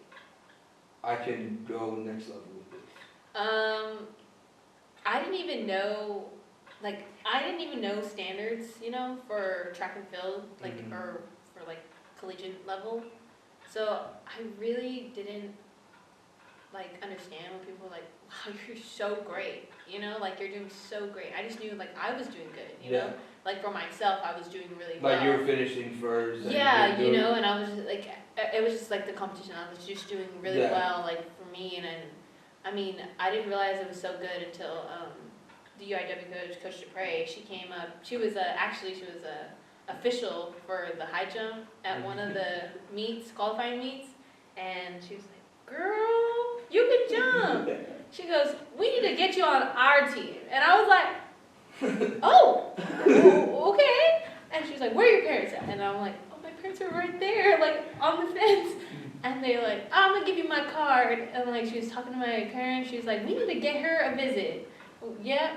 I can go next level with this? I didn't even know, standards, you know, for track and field, like, Mhm. or for like collegiate level. So I really didn't like understand when people were like, wow, you're so great, you know, like you're doing so great. I just knew like I was doing good, you know, like for myself, I was doing really well. Like you were finishing first. And Yeah, you know, and I was just like, it was just like the competition. I was just doing really well, like for me, and then, I mean, I didn't realize it was so good until the UIW coach Dupre, she came up. She was a official for the high jump at one of the qualifying meets, and she was like, "Girl, you can jump." She goes, "We need to get you on our team," and I was like, "Oh, okay." And she was like, "Where are your parents at?" And I'm like, "Oh, my parents are right there, like on the fence." And they're like, "I'm gonna give you my card." And like she was talking to my parents. She was like, "We need to get her a visit." Yeah,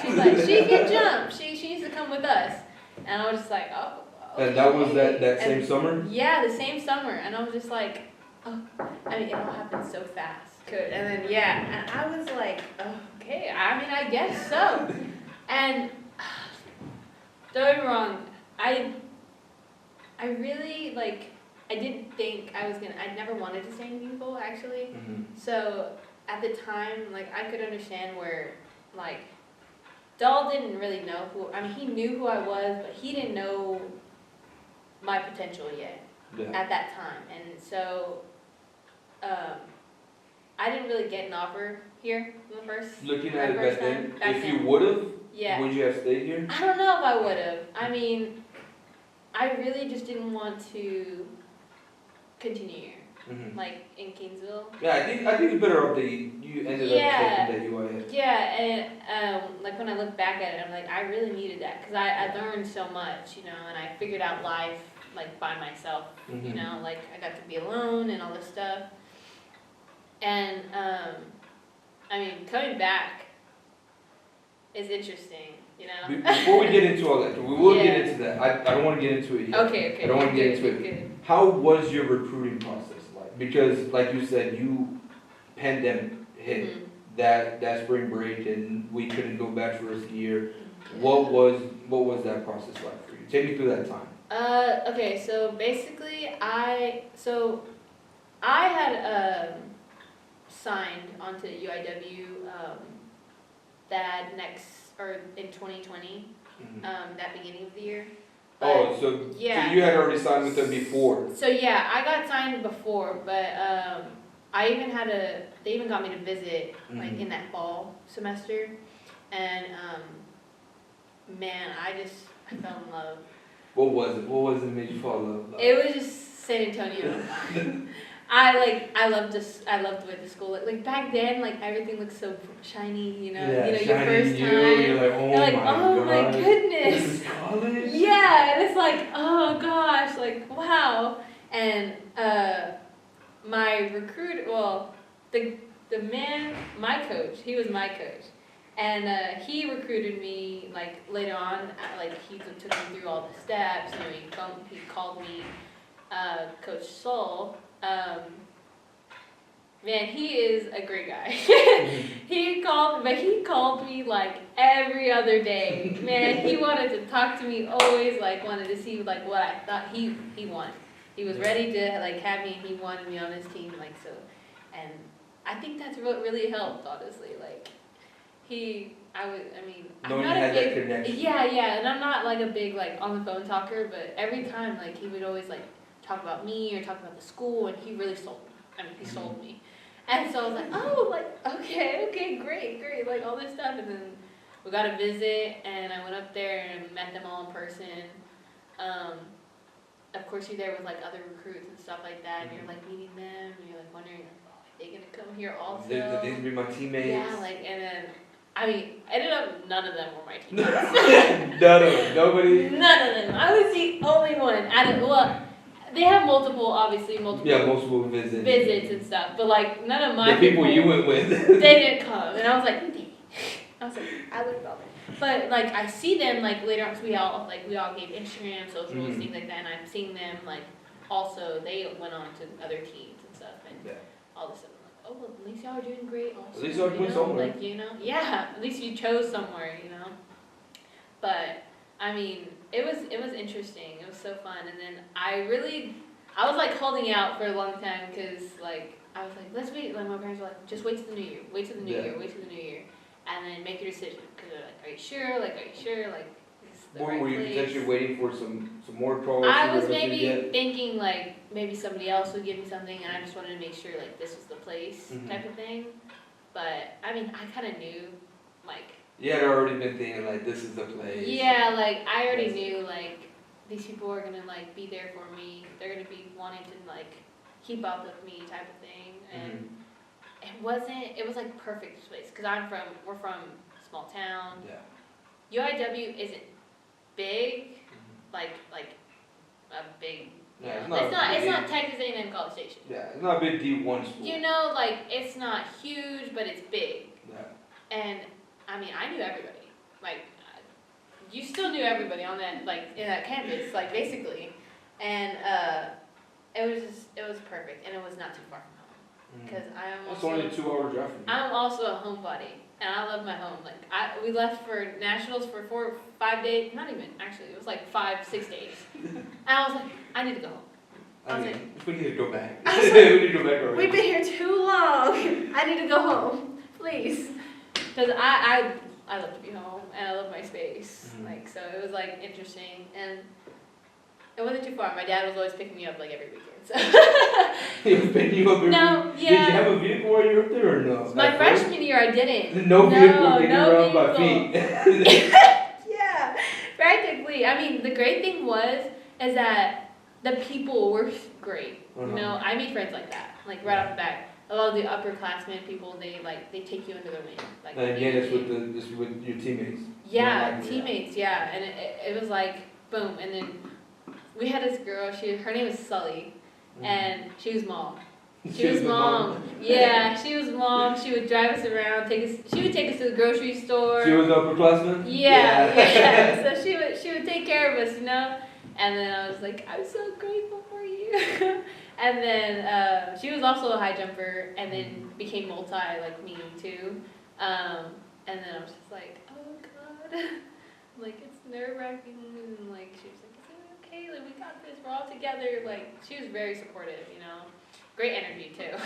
She's like, "She can jump. She needs to come with us." And I was just like, "Oh." Okay. And that was that same summer? Yeah, the same summer. And I was just like, oh, I mean, it all happened so fast. Good. And then and I was like, okay. I mean, I guess so. And don't get me wrong, I really I didn't think I never wanted to stay in Greenville, actually. Mm-hmm. So at the time, I could understand where, Dahl didn't really know he knew who I was, but he didn't know my potential yet at that time. And so I didn't really get an offer here in the first. Looking at it back then, if then. you would have, Yeah. would you have stayed here? I don't know if I would have. I mean, I really just didn't want to continue here, Mm-hmm. in Kingsville. Yeah, I think it's better off that you ended up taking that UIF. Yeah, and when I look back at it, I'm like, I really needed that because I learned so much, and I figured out life by myself, Mm-hmm. I got to be alone and all this stuff. And I mean, coming back is interesting, Before we get into all that, we will get into that. I don't want to get into it yet. Okay. I don't want to get into it. Good. How was your recruiting process like? Because, like you said, pandemic hit that spring break, and we couldn't go back for a year. What was that process like for you? Take me through that time. Okay, so basically, I had signed onto UIW in 2020, Mm-hmm. that beginning of the year. So you had already signed with them before. So yeah, I got signed before, but they even got me to visit in that fall semester, and man, I fell in love. What was it? What was it that made you fall in love? It was just San Antonio. I loved the way the school looked. Back then, everything looked so shiny, Yeah, your shiny first you, time. You're like, oh my goodness. This is college? Yeah, and it's oh gosh, wow. And my recruiter, the man, my coach, he was my coach. And he recruited me later on. He took me through all the steps. He called me Coach Soul. Man, he is a great guy. He called me like every other day. Man, he wanted to talk to me always, like wanted to see like what I thought he wanted. He was ready to like have me. He wanted me on his team, like so. And I think that's what really helped, honestly. Like I'm not a big, and I'm not like a big like on the phone talker, but every time like he would always like talk about me or talk about the school, and he really sold me. He sold me. And so I was like, oh, like, okay, great, like all this stuff. And then we got a visit, and I went up there and met them all in person. Of course, you're there with like other recruits and stuff like that, and you're like meeting them, and you're like wondering, oh, are they gonna come here also? These gonna be my teammates. Yeah, like, and then, ended up none of them were my teammates. None of them, nobody? None of them. I was the only one. They have multiple visits and stuff, but like none of my people you went with, they didn't come, and I was like, I would bother. But like I see them like later on, because we all gave Instagram, socials, things like that, and I'm seeing them like also they went on to other teams and stuff, and all this stuff. I'm like, oh, well, at least y'all are doing great. Also, at least y'all doing somewhere. Like at least you chose somewhere, But it was interesting. It was so fun, and then I was like holding out for a long time because like I was like, let's wait. Like my parents were like, just wait till the new year. Wait till the new year. Wait till the new year, and then make your decision. Because they're like, are you sure? Like, this is the right were you place? potentially waiting for some more calls? I was maybe thinking like maybe somebody else would give me something, and I just wanted to make sure like this was the place type of thing. But I kind of knew like. Yeah, I'd already been thinking like this is the place. Yeah, like I already knew like. These people are gonna like be there for me. They're gonna be wanting to like keep up with me, type of thing. And it was like perfect place because we're from a small town. Yeah. UIW isn't big, like a big. Yeah, it's not Texas A&M College Station. Yeah, it's not a big D1 school. Like it's not huge, but it's big. Yeah. And I knew everybody. Like. You still knew everybody on that, like in that campus, like basically, and it was perfect, and it was not too far from home, because It's only a 2-hour drive from here. I'm also a homebody, and I love my home. Like we left for nationals for 4 or 5 days, not even actually, it was like 5-6 days, and I was like, I need to go home. We need to go back. We need to go back already. We've been here too long. I need to go home, please, because I love to be home, and I love my space. Like, so it was like interesting, and it wasn't too far. My dad was always picking me up like every weekend. So. He was picking you up every weekend? Yeah. Did you have a vehicle while you were up there or no? My freshman year, I didn't. No vehicle getting around by feet. Yeah, practically. The great thing is that the people were great. I made friends like that, like right off the bat. A lot of the upperclassmen people, they take you under their wing. Like, and again, it's with your teammates. Yeah, teammates. Yeah, and it was like boom. And then we had this girl. Her name was Sully, and she was mom. She was mom. Yeah, she was mom. She would drive us around. She would take us to the grocery store. She was upperclassman. Yeah. So she would take care of us, And then I was like, I'm so grateful for you. And then she was also a high jumper, and then became multi like me too. And then I was just like, oh God, like it's nerve-wracking, and like she was like, it's gonna be okay, like we got this, we're all together. Like she was very supportive, great energy too.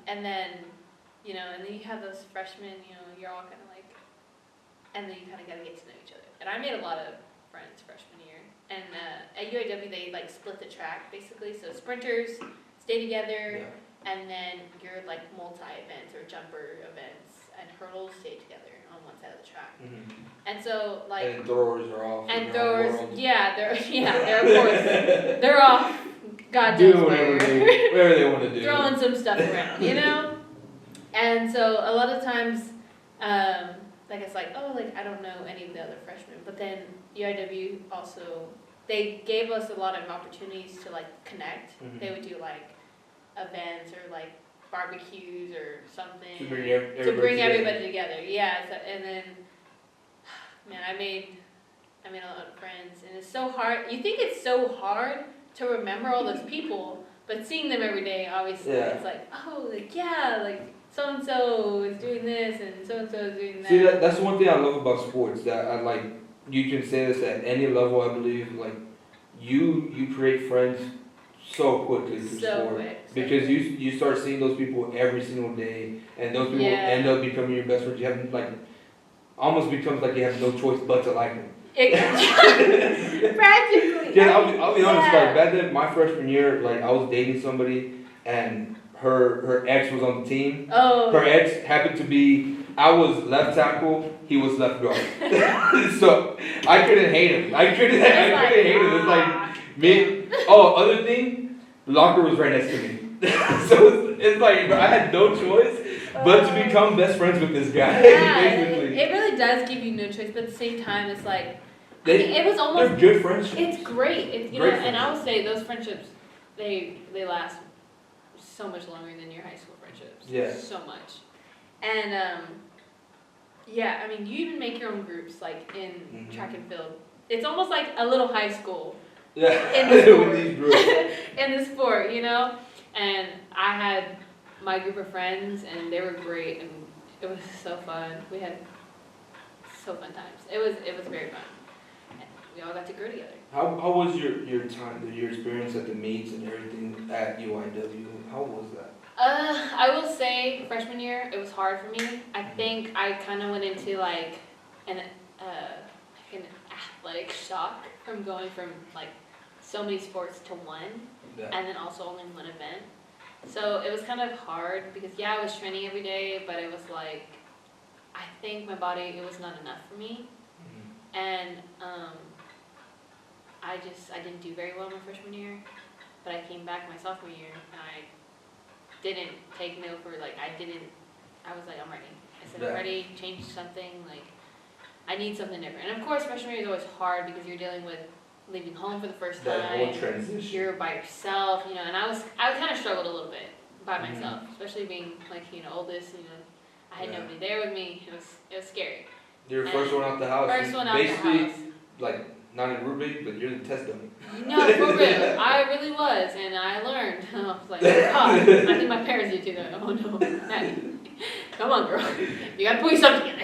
And then and then you have those freshmen, you're all kind of like, and then you kind of gotta get to know each other. And I made a lot of friends freshman year. And at UIW, they like split the track basically. So sprinters stay together, and then your like multi-events or jumper events and hurdles stay together on one side of the track. And so like and throwers are off. And throwers, they're of course they're off. God knows whatever they want to do. Throwing some stuff around, And so a lot of times, like it's like, oh, like I don't know any of the other freshmen, but then UIW also, they gave us a lot of opportunities to like connect. They would do like events or like barbecues or something to bring everybody together. Yeah, so, and then man, I made a lot of friends, and it's so hard. You think it's so hard to remember all those people, But seeing them every day, obviously, Yeah. it's like, oh, like, yeah, like, so-and-so is doing this and so-and-so is doing that. See, that's one thing I love about sports, that I like, you can say this at any level, I believe, like, you create friends so quickly through sport. Quick. Because you start seeing those people every single day, and those people end up becoming your best friends. You have, like, almost becomes like you have no choice but to like them. Practically. Yeah, I'll be honest, like, back then, my freshman year, like, I was dating somebody, and her ex was on the team. Oh. Her ex happened to be, I was left tackle, he was left guard. So, I couldn't hate him. I couldn't hate him. It's like, me. Oh, other thing, the locker was right next to me. So, it's like, bro, I had no choice but to become best friends with this guy. Yeah, Basically. it really does give you no choice, but at the same time, it's like, it was almost. They're good friendships. It's great. It's, you Great know, and I would say those friendships, they last so much longer than your high school friendships. Yeah. So much. And yeah, I mean, you even make your own groups, like in track and field. It's almost like a little high school. Yeah. In the sport. With these groups. In the sport, you know. And I had my group of friends, and they were great, and it was so fun. We had so fun times. It was very fun. And we all got to grow together. How was your time, your experience at the meets and everything at UIW? How was that? I will say freshman year, it was hard for me. I think I kind of went into like an athletic shock from going from like so many sports to one, and then also only one event. So it was kind of hard because I was training every day, but it was like, I think my body, it was not enough for me. And I didn't do very well my freshman year, but I came back my sophomore year and I didn't take no for, like, I was like, I'm ready. I said, I'm ready, change something, like, I need something different. And of course, freshman year is always hard because you're dealing with leaving home for the first time. That whole transition. You're by yourself, you know, and I kind of struggled a little bit by myself, especially being, like, oldest, I had nobody there with me. It was scary. You're the first one out the house. First one out the house. Basically, like, not in roommate, but you're the test dummy. No, for real. I really was, and I learned. I was like, oh, God. I think my parents did too, though. Oh, no, Maddie. Come on, girl. You gotta put yourself together. I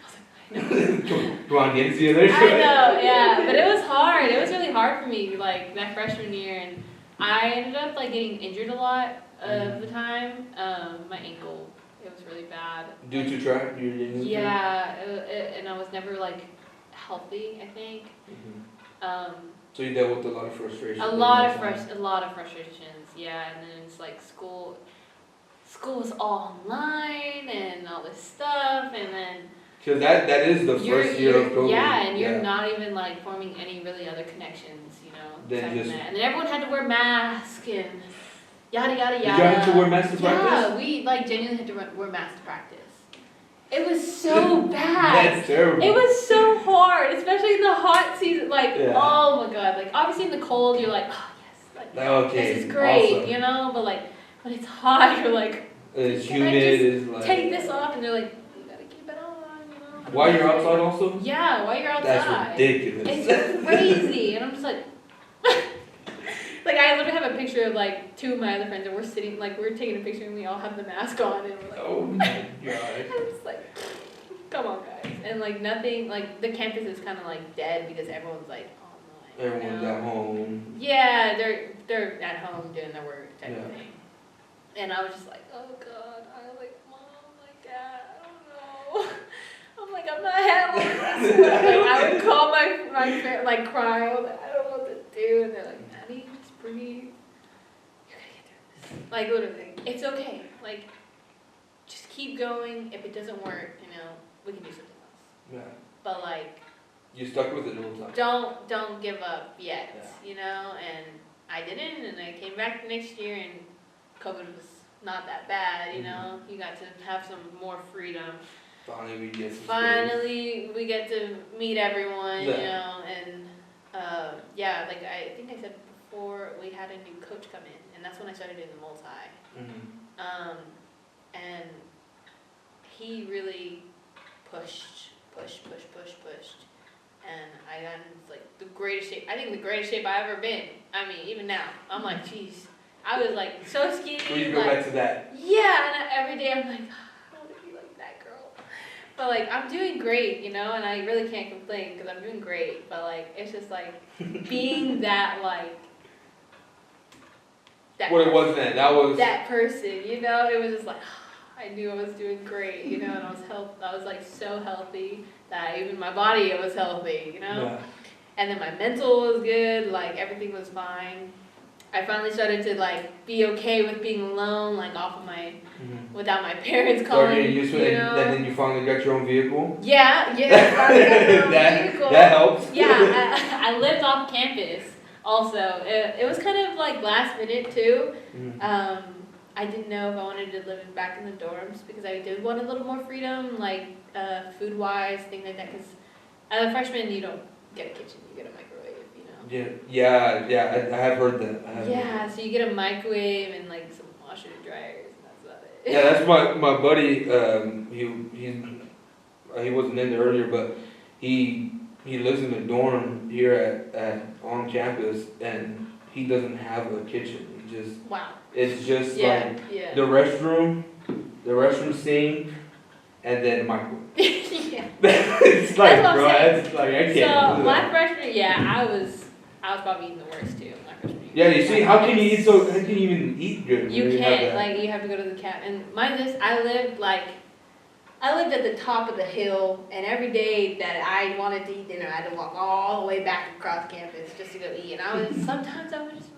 was like, I know. Come on, get together. I know, yeah. But it was hard. It was really hard for me, like, that freshman year. And I ended up, like, getting injured a lot of the time. My ankle, it was really bad. Due to track? Yeah, and I was never, like, healthy, I think. So you dealt with a lot of frustration. A lot of frustrations, yeah. And then it's like school was all online and all this stuff, and then because that is the first year of COVID. Yeah, and you're not even like forming any really other connections, And then everyone had to wear masks and yada yada yada. Did you have to wear masks to practice? Yeah, we like genuinely had to wear masks to practice. It was so bad. That's terrible. It was so hard, especially in the hot season. Like, oh my god. Like, obviously in the cold, you're like, oh yes, like, this is great, awesome. But like, when it's hot, you're like, it's humid. It's like, take this off, and they're like, you gotta keep it on, While you're outside, also. Yeah, while you're outside. That's ridiculous. It's crazy, and I'm just like. Like, I literally have a picture of, like, two of my other friends, and we're sitting, like, we're taking a picture, and we all have the mask on, and we're like, oh my god. I'm just like, come on, guys. And, like, nothing, like, the campus is kind of, like, dead because everyone's, like, online. Everyone's at home. Yeah, they're at home doing their work type of thing. And I was just like, oh, God. I was like, Mom, like, Dad, I don't know. I'm like, I'm not handling this. Like, I would call my parents, like, crying. I was like, I don't know what to do. And they're like, Maddie, just breathe. You're gonna get through this. Like, literally, it's okay. Like, just keep going. If it doesn't work, we can do something else. Yeah. But, like, you stuck with it the whole time. Don't give up yet, and I didn't, and I came back the next year, and COVID was not that bad, you got to have some more freedom. Finally, we get to meet everyone, and like I think I said before, we had a new coach come in, and that's when I started doing the multi. And he really pushed, and I got in like the greatest shape. I think the greatest shape I've ever been. I mean, even now, I'm like, geez, I was like so skinny. So you go back to that. Yeah, and every day I'm like, I want to be like that girl. But like I'm doing great, you know, and I really can't complain because I'm doing great. But like it's just like being that like. What it was then? That was that person, you know. It was just like I knew I was doing great, you know, and I was like so healthy that even my body was healthy, you know. Yeah. And then my mental was good, like everything was fine. I finally started to like be okay with being alone, like off of my without my parents calling. So you used to it, and then you finally got your own vehicle. Yeah, I finally got my own vehicle. That helps. Yeah, I lived off campus. Also, it was kind of like last minute too. I didn't know if I wanted to live back in the dorms because I did want a little more freedom, like food wise, things like that. Because as a freshman, you don't get a kitchen, you get a microwave, you know. Yeah. I have heard that. So you get a microwave and like some washer and dryers, and that's about it. Yeah, that's my buddy. He wasn't in there earlier, but he lives in a dorm here at on campus, and he doesn't have a kitchen. He just it's just like the restroom sink, and then a microwave. It's like, bro, it's like I can't. So my freshman, I was probably eating the worst too. My freshman year. Yeah, you see, how can you eat so? How can you even eat good? You can't. Like you have to go to the cap. And I lived at the top of the hill, and every day that I wanted to eat dinner, I had to walk all the way back across campus just to go eat. And sometimes I would just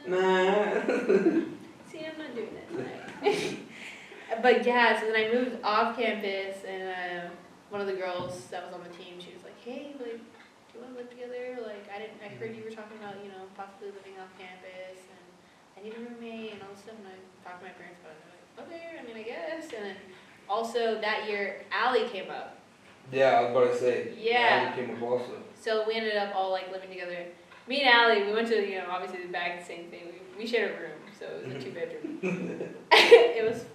nah. See, I'm not doing that tonight. But yeah, so then I moved off campus, and one of the girls that was on the team, she was like, "Hey, like, do you want to live together? Like, I heard you were talking about, you know, possibly living off campus, and I need a roommate and all this stuff." And I talked to my parents about it. They're like, "Okay, I mean, I guess." And then also that year, Allie came up. Yeah, I was about to say. Yeah. Allie came up also. So we ended up all like living together. Me and Allie, we went to, you know, obviously the back, the same thing. We shared a room, so it was a 2-bedroom. It was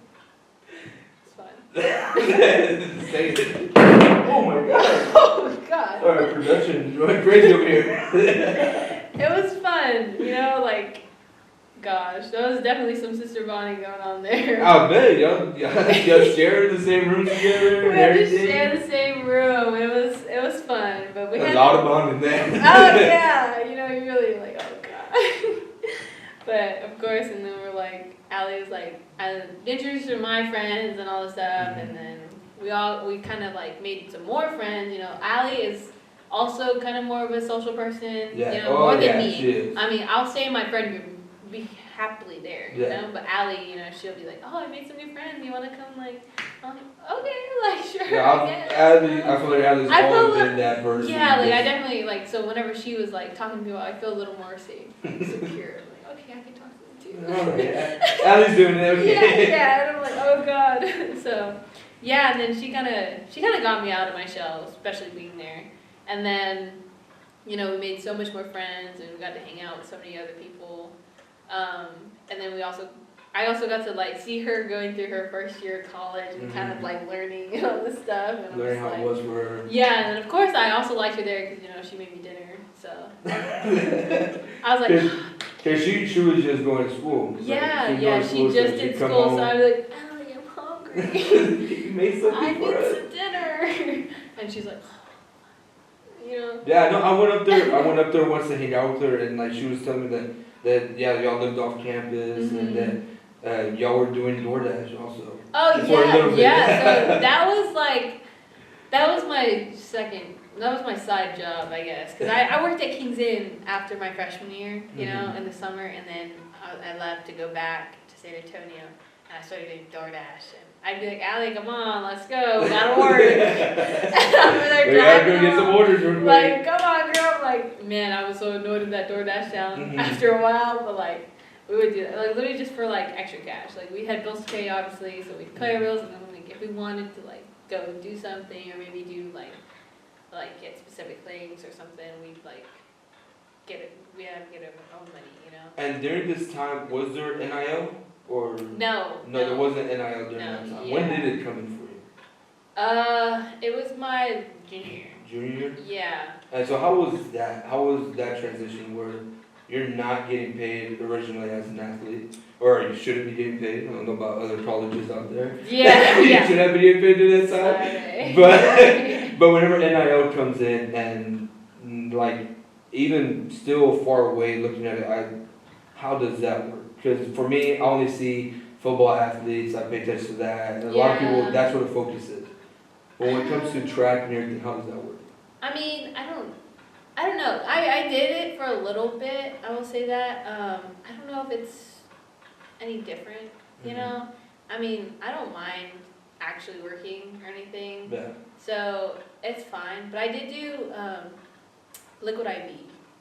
fun. Say it. Oh my god. Oh my god. Alright, production going crazy over here. It was fun, you know, like, gosh, there was definitely some sister bonding going on there. I bet y'all share the same room together. We had to share the same room. It was fun, but we had a lot of bonding there. Oh yeah, you know, you're really like, oh god. But of course, and then we're like, Allie was like, I introduced her to my friends and all this stuff, and then we kind of like made some more friends. You know, Allie is also kind of more of a social person. Yeah. You know, more than me. I mean, I'll stay in my friend group, be happily there. You know, but Allie, you know, she'll be like, oh, I made some new friends. You want to come? Like, I'm like, okay, like sure. Yeah, I feel like Allie's always been that person. Yeah, like I definitely like. So whenever she was like talking to people, I feel a little more safe, secure. Okay, I can talk to them too. Alright, Allie's doing it, okay. Yeah, and I'm like, oh god. So, yeah, and then she kind of got me out of my shell, especially being there. And then, you know, we made so much more friends, and we got to hang out with so many other people. And then I also got to like see her going through her first year of college and kind of like learning and all this stuff. And learning how it was for her. Yeah, and then of course I also liked her there because, you know, she made me dinner. So I was like. Cause she was just going to school. Yeah, she just did school, so I was like, Allie, I'm hungry. You made something I for us. need some dinner. And she's like, you know. Yeah, no, I went up there once to hang out with her, and like she was telling me that y'all lived off campus, and that y'all were doing DoorDash also. Oh yeah. So that was my side job, I guess, because I worked at King's Inn after my freshman year, you know, in the summer, and then I left to go back to San Antonio, and I started doing DoorDash, and I'd be like, Allie, come on, let's go, we gotta work. And I'm over there driving. We gotta go get some orders real quick. Like, come on, girl. I'm like, man, I was so annoyed with that DoorDash down after a while, but like, we would do that, like literally just for like extra cash. Like we had bills to pay, obviously, so we'd pay our bills, and then like if we wanted to like go do something or maybe do like get specific things or something, we'd like we had to get our own money, you know. And during this time, was there NIL or no? There wasn't NIL during that time. Yeah. When did it come in for you? It was my junior year. Junior year? Yeah. And so how was that transition where you're not getting paid originally as an athlete, or you shouldn't be getting paid. I don't know about other colleges out there. Yeah, You should have been getting paid to that side. But whenever NIL comes in and like even still far away looking at it, how does that work? Because for me, I only see football athletes. I pay attention to that. And a lot of people, that's where the focus is. But when it comes to track and everything, how does that work? I mean, I don't know. I did it for a little bit. I will say that. I don't know if it's any different. You know. I mean, I don't mind actually working or anything. Yeah. So it's fine. But I did do Liquid IV.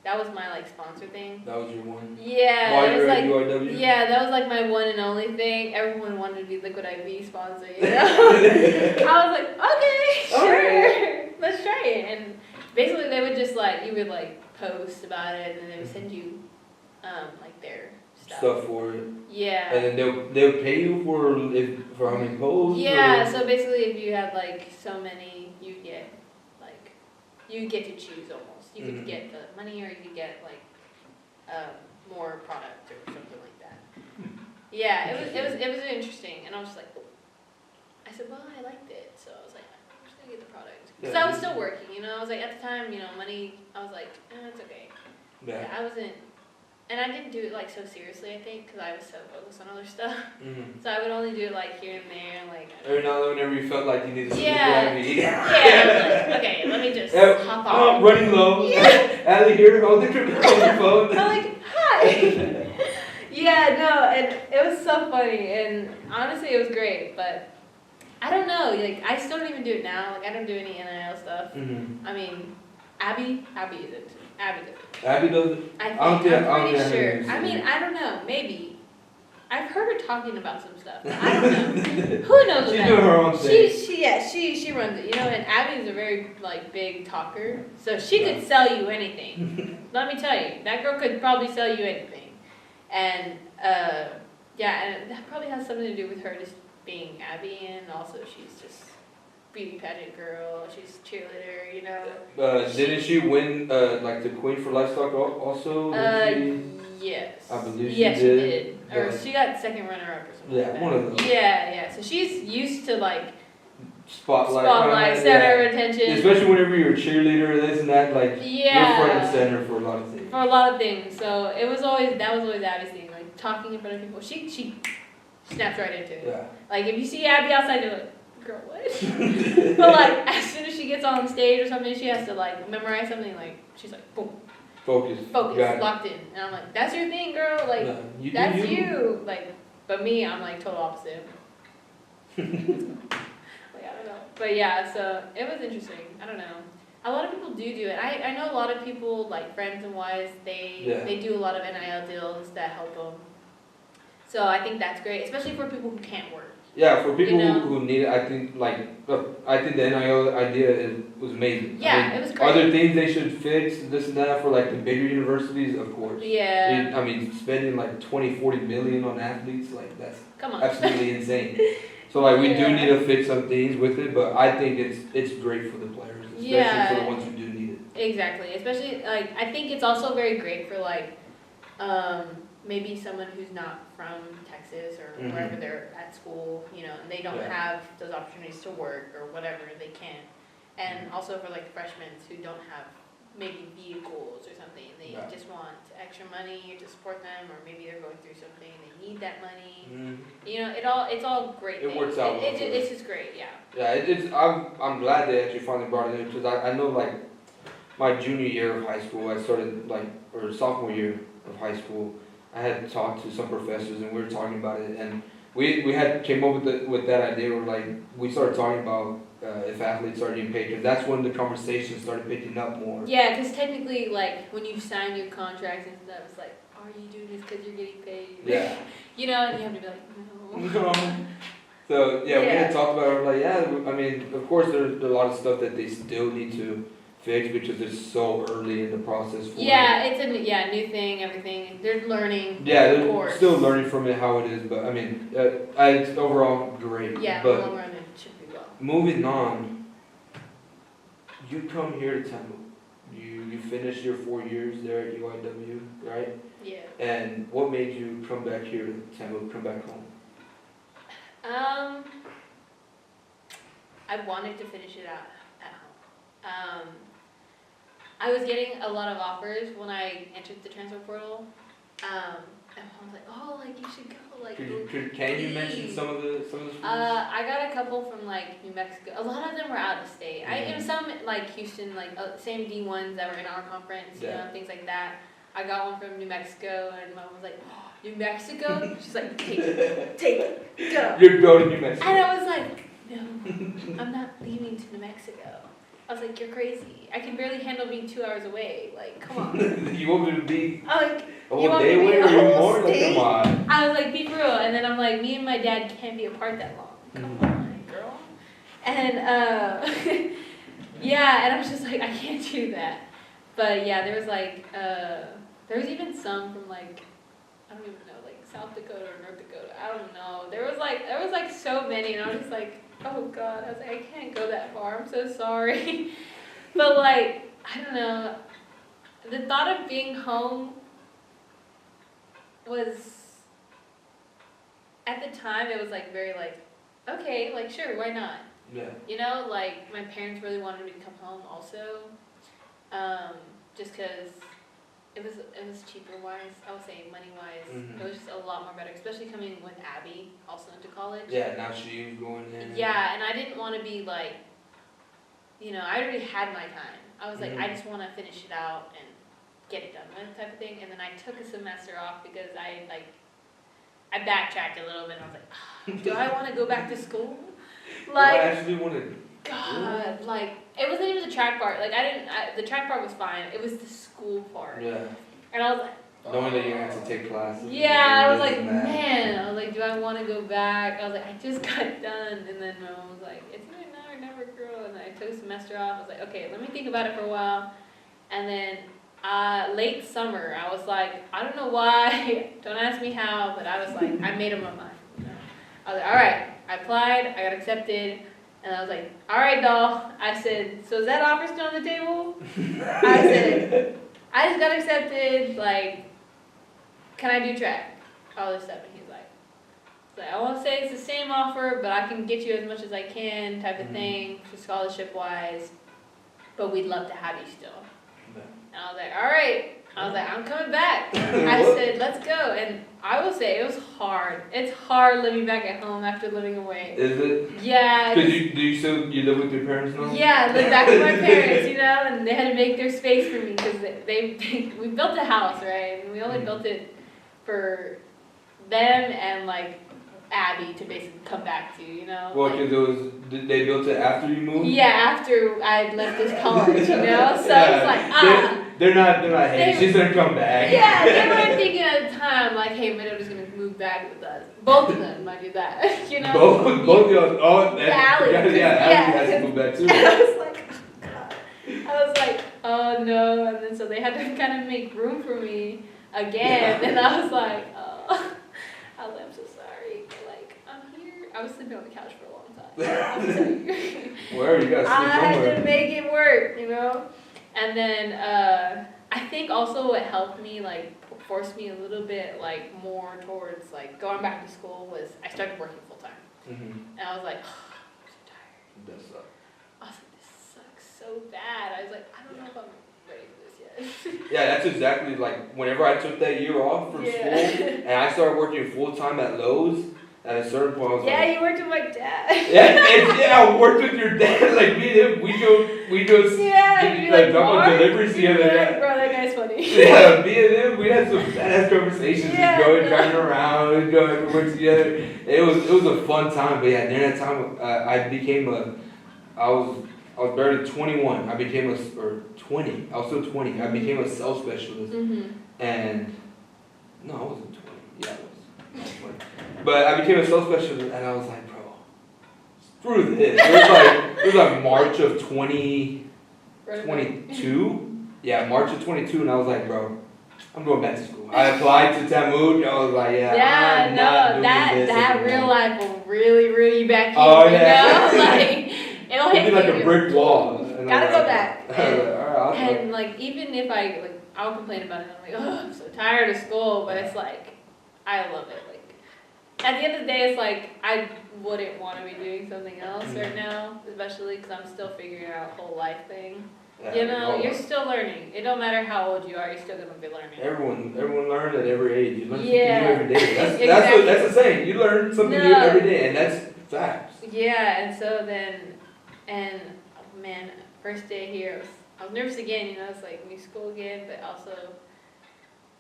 That was my like sponsor thing. That was your one? Yeah. While that you was were like, at UIW? yeah, that was like my one and only thing. Everyone wanted to be Liquid IV sponsor, you know? I was like, okay, sure. Let's try it. And basically they would just like, you would like post about it and then they would send you like their stuff For it. Yeah. And then they'll pay you for how many posts? Yeah, so basically if you had like so many, you get to choose almost. You could get the money or you could get like more product or something like that. Yeah, it was interesting, and I was just like, I said, well, I liked it, so I was like, I'm just gonna get the product because I was still working, you know. I was like, at the time, you know, money. I was like, it's okay. Yeah, I wasn't, and I didn't do it like so seriously. I think because I was so focused on other stuff, so I would only do it like here and there, like every now and then whenever you felt like you needed some yeah, yeah. I was like, okay, let me just hop on. I'm running low. Yeah. Allie here, hold the phone. I'm like, hi. Yeah, no, and it was so funny, and honestly, it was great, but I don't know, like, I still don't even do it now, like, I don't do any NIL stuff. I mean, Abby is it. Abby does it. Abby does it? I'm pretty sure. I mean, I don't know, maybe. I've heard her talking about some stuff, but I don't know. Who knows? She's doing her own thing. She runs it, you know, and Abby is a very, like, big talker, so she could sell you anything. Let me tell you, that girl could probably sell you anything. And, yeah, and that probably has something to do with her just being Abby, and also she's just beauty pageant girl, she's cheerleader, you know. Didn't she win, like, the Queen for Livestock also? Yes. I believe she did. Yeah. Or she got second runner-up or something like that. One of those. Yeah, so she's used to, like, spotlight center of attention. Especially whenever you're a cheerleader, this and that, like, you're front and center for a lot of things. So that was always Abby's thing, like, talking in front of people. She snaps right into it. Yeah. Like, if you see Abby outside, you're like, girl, what? But, like, as soon as she gets on stage or something, she has to, like, memorize something, like, she's like, boom. Focus, locked in. And I'm like, that's your thing, girl. Like, that's you. Like, but me, I'm like total opposite. Like, I don't know. But yeah, so it was interesting. I don't know. A lot of people do it. I know a lot of people, like friends and wives, they do a lot of NIL deals that help them. So I think that's great, especially for people who can't work. Yeah, for people who need it, I think the NIL idea was amazing. Yeah, it was great. Are there things they should fix, this and that, for like the bigger universities? Of course. Yeah. I mean, spending like 20-40 million on athletes, like that's absolutely insane. So like we do need to fix some things with it, but I think it's great for the players, especially for the ones who do need it. Exactly, especially like I think it's also very great for like maybe someone who's not from Texas or wherever they're at school, you know, and they don't have those opportunities to work or whatever, they can't. And also for like freshmen who don't have maybe vehicles or something, and they just want extra money to support them, or maybe they're going through something and they need that money. You know, it's all great. It works out. It's just great, yeah. Yeah, I'm glad they actually finally brought it in, because I know like my junior year of high school, I started or sophomore year of high school, I had talked to some professors and we were talking about it, and we had came up with that idea where like we started talking about if athletes are getting paid, because that's when the conversation started picking up more. Yeah, because technically, like when you sign your contracts and stuff, it's like, are you doing this because you're getting paid? Yeah. You know, and you have to be like, no. So we had talked about it. Like, I mean, of course, there's a lot of stuff that they still need to fix because it's so early in the process. It's a new thing. Everything they're learning. Yeah, they're still learning from it how it is, but I mean, it's overall great. Yeah, but long run it should be well. Moving on, you come here to Temple. You finished your 4 years there at UIW, right? Yeah. And what made you come back here to Tampa, come back home? I wanted to finish it out at home. I was getting a lot of offers when I entered the transfer portal. And I was like, oh, like, you should go. Like, Can you mention some of the schools? I got a couple from, like, New Mexico. A lot of them were out of state. Some, like, Houston, like, same D1s that were in our conference, you know, things like that. I got one from New Mexico, and my mom was like, oh, New Mexico? She's like, take it, go. You're going to New Mexico. And I was like, no, I'm not leaving to New Mexico. I was like, you're crazy. I can barely handle being 2 hours away. Like, come on. You want me to be like, a whole day away or more? Like, come on. I was like, be for real. And then I'm like, me and my dad can't be apart that long. Come on, girl. And, yeah, and I was just like, I can't do that. But, yeah, there was, like, there was even some from, like, I don't even know, like, South Dakota or North Dakota. I don't know. There was, like, so many, and I was just like, oh, God. I was like, I can't go that far. I'm so sorry. But, like, I don't know. The thought of being home was, at the time, it was, like, very, like, okay, like, sure, why not? Yeah. You know, like, my parents really wanted me to come home also, just because it was cheaper-wise, I would say money-wise. It was just a lot more better, especially coming with Abby also into college. Yeah, now she's going in. Yeah, and I didn't want to be, like, you know, I already had my time. I was like, I just want to finish it out and get it done with type of thing. And then I took a semester off because I backtracked a little bit. And I was like, do I want to go back to school? Like, I actually want to. God, like, it wasn't even the track part. Like, the track part was fine. It was the school part. Yeah. And I was like, knowing that you have to take classes. yeah, I was like, man. I was like, do I want to go back? I was like, I just got done. And then my mom was like, it's either now or never, girl. And I took a semester off. I was like, okay, let me think about it for a while. And then late summer, I was like, I don't know why. Don't ask me how, but I was like, I made up my mind. You know? I was like, all right. I applied. I got accepted. And I was like, all right, doll. I said, so is that offer still on the table? I said, I just got accepted. Like, can I do track? All this stuff. And he's like, I won't say it's the same offer, but I can get you as much as I can type of thing, for scholarship-wise. But we'd love to have you still. And I was like, all right. I was like, I'm coming back. I said, let's go. And I will say, it was hard. It's hard living back at home after living away. Is it? Yeah. Because you live with your parents now? Yeah, I live back with my parents, you know, and they had to make their space for me because we built a house, right? And we only built it for them and, like, Abby to basically come back to, you know? Well, because they built it after you moved? Yeah, after I left this college, you know? So it's like, They're not, hey, she's gonna come back. Yeah, they weren't thinking at the time, like, hey, Meadow's gonna move back with us. Both of them might do that, you know? Both of y'all, Allie has to move back too. I was like, oh, God. I was like, oh, no. And then so they had to kind of make room for me again. Yeah. And I was like, oh. I was like, I'm so sorry. Like, I'm here. I was sleeping on the couch for a long time. I'm sorry. Where you gotta sleep somewhere. I had to make it work, you know? And then I think also what helped me, like, forced me a little bit, like, more towards, like, going back to school was I started working full-time. And I was like, oh, I'm so tired. That sucks. I was like, this sucks so bad. I was like, I don't know if I'm ready for this yet. Yeah, that's exactly, like, whenever I took that year off from school, and I started working full-time at Lowe's, at a certain point I was like... you worked with my dad. Yeah, I worked with your dad. Like, me and him, we do like deliveries together. Yeah. Bro, that guy's funny. Yeah, me and him, we had some badass conversations, driving around, going everywhere together. It was a fun time, but yeah, during that time, I was barely 21. I became 20. I was still 20. I became a sales specialist. And, no, I wasn't 20. Yeah, I was 20. But I became a sales specialist, and I was like, bro, screw this. It was like March of 2022. Yeah, March of 22, and I was like, bro, I'm going back to school. I applied to Tamood, and I was like, I'm not doing this that anymore. real life will really reel you back in, oh, yeah. you know? Like, it'll hit be like a brick wall. Gotta go back. Alright, And like even if I'll complain about it. I'm like, oh, I'm so tired of school, but it's like I love it. Like at the end of the day, it's like I wouldn't want to be doing something else right now, especially because I'm still figuring out whole life thing. Yeah, You're still learning. It don't matter how old you are, you're still gonna be learning. Everyone learns at every age. You learn something new Yeah. every day. That's Exactly. that's the saying. You learn something new every day, and that's facts. Yeah, and so then, oh man, first day here, I was nervous again. It's like new school again, but also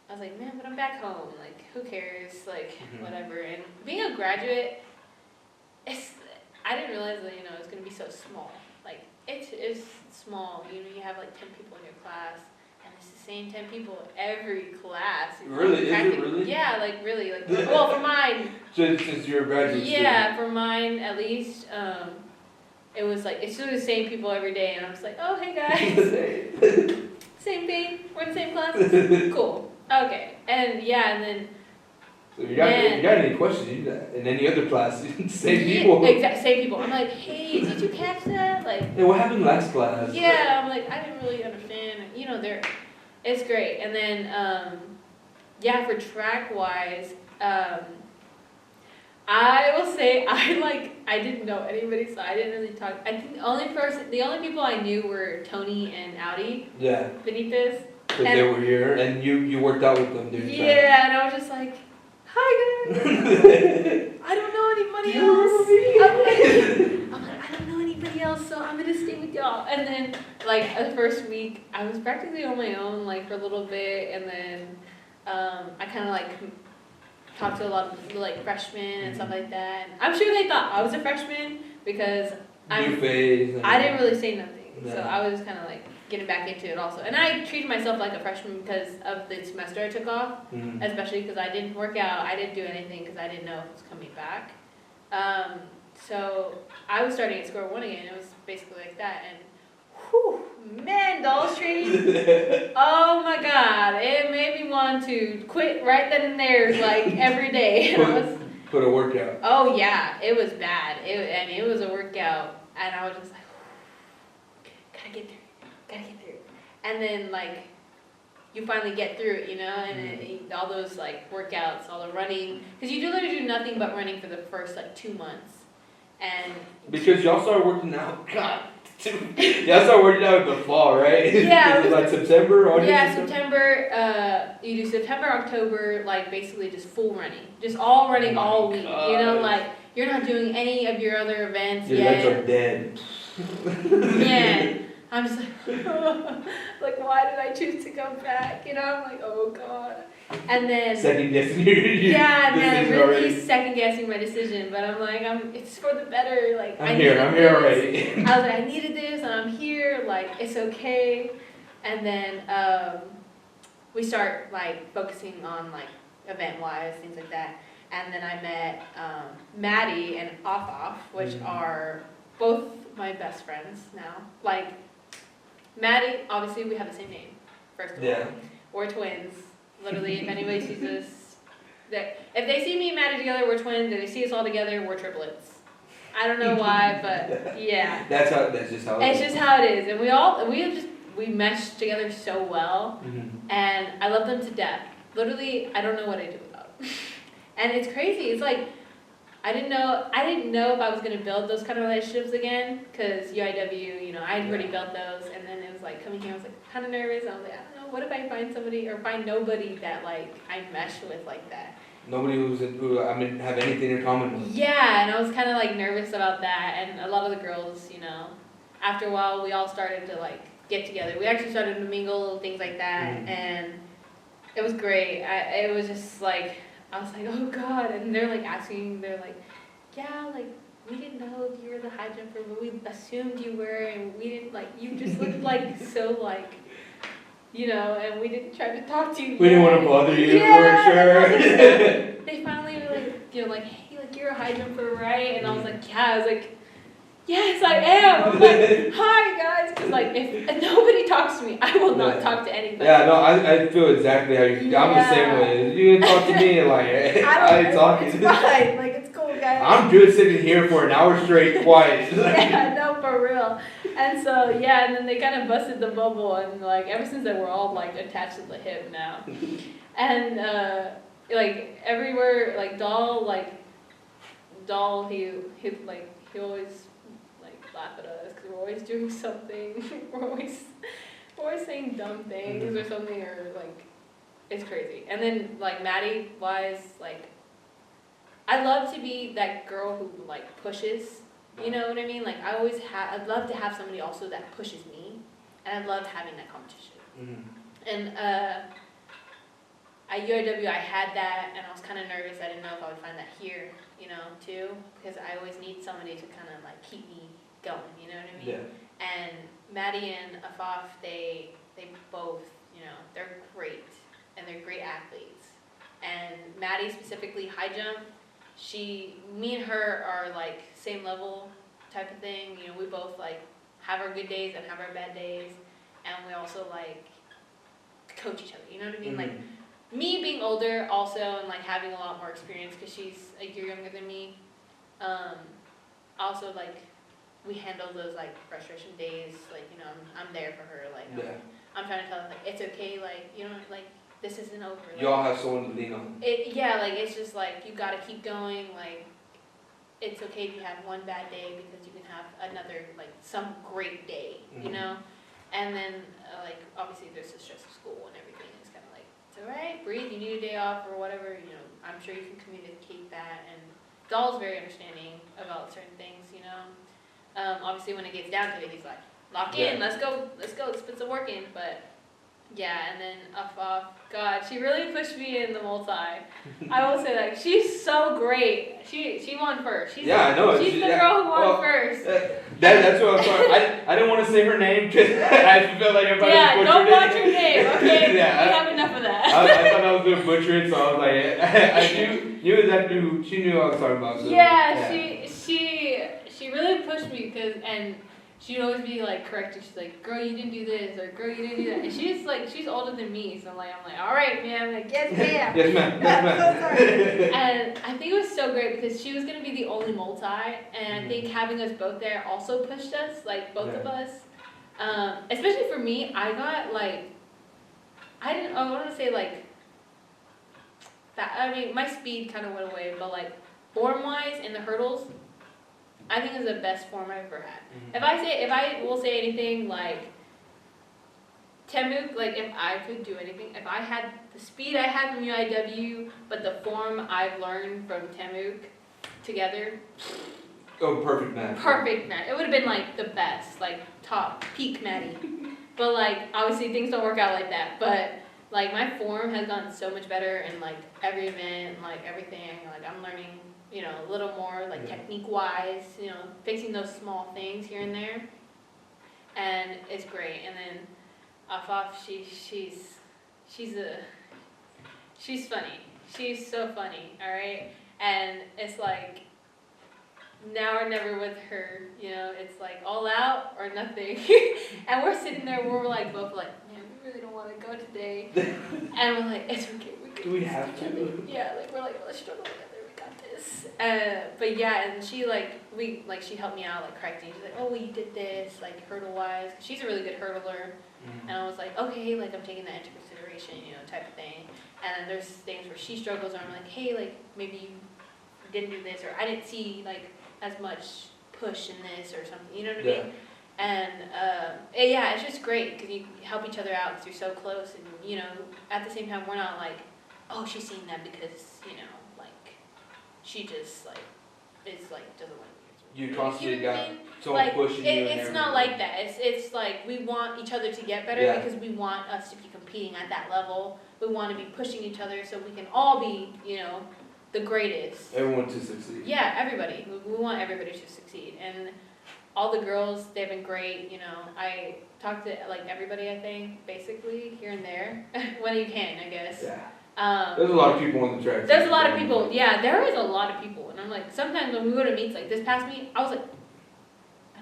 I was like, man, but I'm back home. Like, who cares? Like, whatever. And being a graduate, I didn't realize that it's gonna be so small. Like, it is small. You have like 10 people in your class, and it's the same 10 people every class. Really? Is it really? Yeah, like really, like well, for mine. Since you're a graduate Yeah, for mine at least. It was like it's still the same people every day, and I'm just like, oh hey guys, same thing. We're in the same classes. Cool. Okay. And then. So you got any questions? You got in any other class? Same people. Exactly, same people. I'm like, hey, did you catch that? Like. Hey, what happened last class? Yeah, I'm like, I didn't really understand. It's great. And then, for track wise, I will say I didn't know anybody, so I didn't really talk. I think the only people I knew were Tony and Audi. Yeah. Benitez. Because they were here, and you worked out with them during Yeah, and I was just like, hi guys. I don't know anybody else. I'm like, I don't know anybody else, so I'm gonna stay with y'all. And then the first week, I was practically on my own for a little bit, and then I kind of talked to a lot of freshmen and stuff like that. And I'm sure they thought I was a freshman because I didn't really say nothing. No. So I was kind of getting back into it also. And I treated myself like a freshman because of the semester I took off, especially because I didn't work out. I didn't do anything because I didn't know if it was coming back. So I was starting at square one again. It was basically like that. And whew, man, dolls training. Oh my God. It made me want to quit right then and there every day. Put a workout. Oh yeah, it was bad. It was a workout. And I was just like, gotta get through it. And then you finally get through it, and all those workouts, all the running, because you literally do nothing but running for the first 2 months. And because y'all started working out, God, y'all started working out in the fall, right? Yeah. September, August. Yeah, September. You do September, October, basically just full running, just all running all week. God. You're not doing any of your other events your yet. Your legs are dead. Yeah. I'm just why did I choose to come back? I'm like, oh God. And then second guessing your yeah, man, really already. second guessing my decision. But I'm like, it's for the better. I'm here already. I was like, I needed this, and I'm here. It's okay. And then we start focusing on event wise things like that. And then I met Madi and Off, which are both my best friends now. Maddie, obviously we have the same name, first of all. We're twins. Literally, if anybody sees us, if they see me and Maddie together, we're twins. If they see us all together, we're triplets. I don't know why, but yeah. That's just how it is. It's just how it is. And we mesh together so well. And I love them to death. Literally, I don't know what I do without them. And it's crazy. It's I didn't know if I was going to build those kind of relationships again, because UIW, I'd already built those, and then it was coming here, I was kind of nervous, and I was like, I don't know, what if I find somebody, or find nobody that I mesh with like that? Nobody who have anything in common with. Yeah, and I was kind of nervous about that, and a lot of the girls, after a while, we all started to get together. We actually started to mingle, things like that, and it was great. It was just I was like, oh God, and they're asking, they're yeah, we didn't know if you were the high jumper, but we assumed you were, and we didn't you just looked so and we didn't try to talk to you. We didn't want to bother you, for sure. They finally were hey, you're a high jumper, right? And I was yeah, I was yes, I am. I'm hi guys, because if nobody talks to me, I will not talk to anybody. Yeah, no, I feel exactly how you. I'm the same way. You talk to me and I ain't talking. It's fine. It's cool, guys. I'm good sitting here for an hour straight, quiet. Yeah, no, for real. And so, yeah, and then they kind of busted the bubble, and, like, ever since then, we're all, like, attached to the hip now. And, like, everywhere, like, Doll, he always, like, laugh at us, because we're always doing something. we're always saying dumb things or something, or, like, it's crazy. And then, like, Maddie-wise, like, I love to be that girl who, like, pushes. You know what I mean? Like, I'd love to have somebody also that pushes me, and I love having that competition. And at UIW, I had that, and I was kind of nervous. I didn't know if I would find that here, you know, too, because I always need somebody to kind of, like, keep me going, you know what I mean? Yeah. And Madi and Afaf, they both, you know, they're great, and they're great athletes. And Madi specifically, high jump, me and her are, like, same level type of thing. You know, we both, like, have our good days and have our bad days, and we also, like, coach each other, you know what I mean? Like, me being older also, and, like, having a lot more experience, because she's a year younger than me, also, like, we handle those, like, frustration days, like, you know, I'm there for her, like, I'm trying to tell her, like, it's okay, like, you know, like, this isn't over. Like, you all have someone to lean on. Yeah, like, it's just, like, you gotta keep going, like, it's okay if you have one bad day, because you can have another, like, some great day, you know? And then, like, obviously there's the stress of school and everything, it's kind of like, it's alright, breathe, you need a day off or whatever, you know, I'm sure you can communicate that, and Doll's very understanding about certain things, you know? Obviously when it gets down to it, he's like, lock in, let's go, let's put some work in, but yeah, and then Afaf, God, she really pushed me in the multi. I will say that. She's so great. She won first. She's I know. She's the girl who won first. That's what I'm sorry. I didn't want to say her name because I feel like I'm about to butcher it. Don't butcher her name, okay? We have enough of that. I thought I was going to butcher it, so I was like, I knew exactly who, she knew what I was talking about. So, she really pushed me and she'd always be like correcting. She's like, "Girl, you didn't do this," or "Girl, you didn't do that." And she's older than me, so I'm like, "All right, ma'am." Like, yes, ma'am. Yes, ma'am. Yes, ma'am. And I think it was so great because she was gonna be the only multi, and I think having us both there also pushed us, like both of us. Especially for me, I got like, I want to say like that. I mean, my speed kind of went away, but like form-wise in the hurdles, I think it's the best form I've ever had. If I will say anything, like, Temuk, like, if I could do anything, if I had the speed I had from UIW, but the form I've learned from Temuk together. Oh, perfect match. Perfect match. It would have been, like, the best, like, top, peak Madi. But, like, obviously things don't work out like that. But, like, my form has gotten so much better in, like, every event, like, everything. Like, I'm learning, you know, a little more, like, technique-wise, you know, fixing those small things here and there. And it's great. And then Afaf, she's funny. She's so funny, all right? And it's like, now or never with her, you know, it's like all out or nothing. And we're sitting there, we're like, both like, man, we really don't want to go today. And we're like, it's okay, do we have to? Yeah, like, we're like, let's struggle together. But yeah, and she she helped me out, like correcting. She's like, oh, well, you did this, like hurdle wise. She's a really good hurdler, and I was like, okay, like I'm taking that into consideration, you know, type of thing. And then there's things where she struggles, and I'm like, hey, like maybe you didn't do this, or I didn't see like as much push in this or something, you know what I mean? And yeah, it's just great because you help each other out because you're so close, and you know, at the same time, we're not like, oh, she's seeing that because you know. She just like is like doesn't like you constantly got someone like, pushing you. It's not like that. It's like we want each other to get better because we want us to be competing at that level. We want to be pushing each other so we can all be, you know, the greatest. Everyone to succeed. Yeah, everybody. We want everybody to succeed. And all the girls, they've been great. You know, I talked to like everybody. I think basically here and there when you can, I guess. Yeah. There's a lot of people on the track. There's a lot of people. Yeah, there is a lot of people. And I'm like, sometimes when we go to meets like this past meet, I was like, I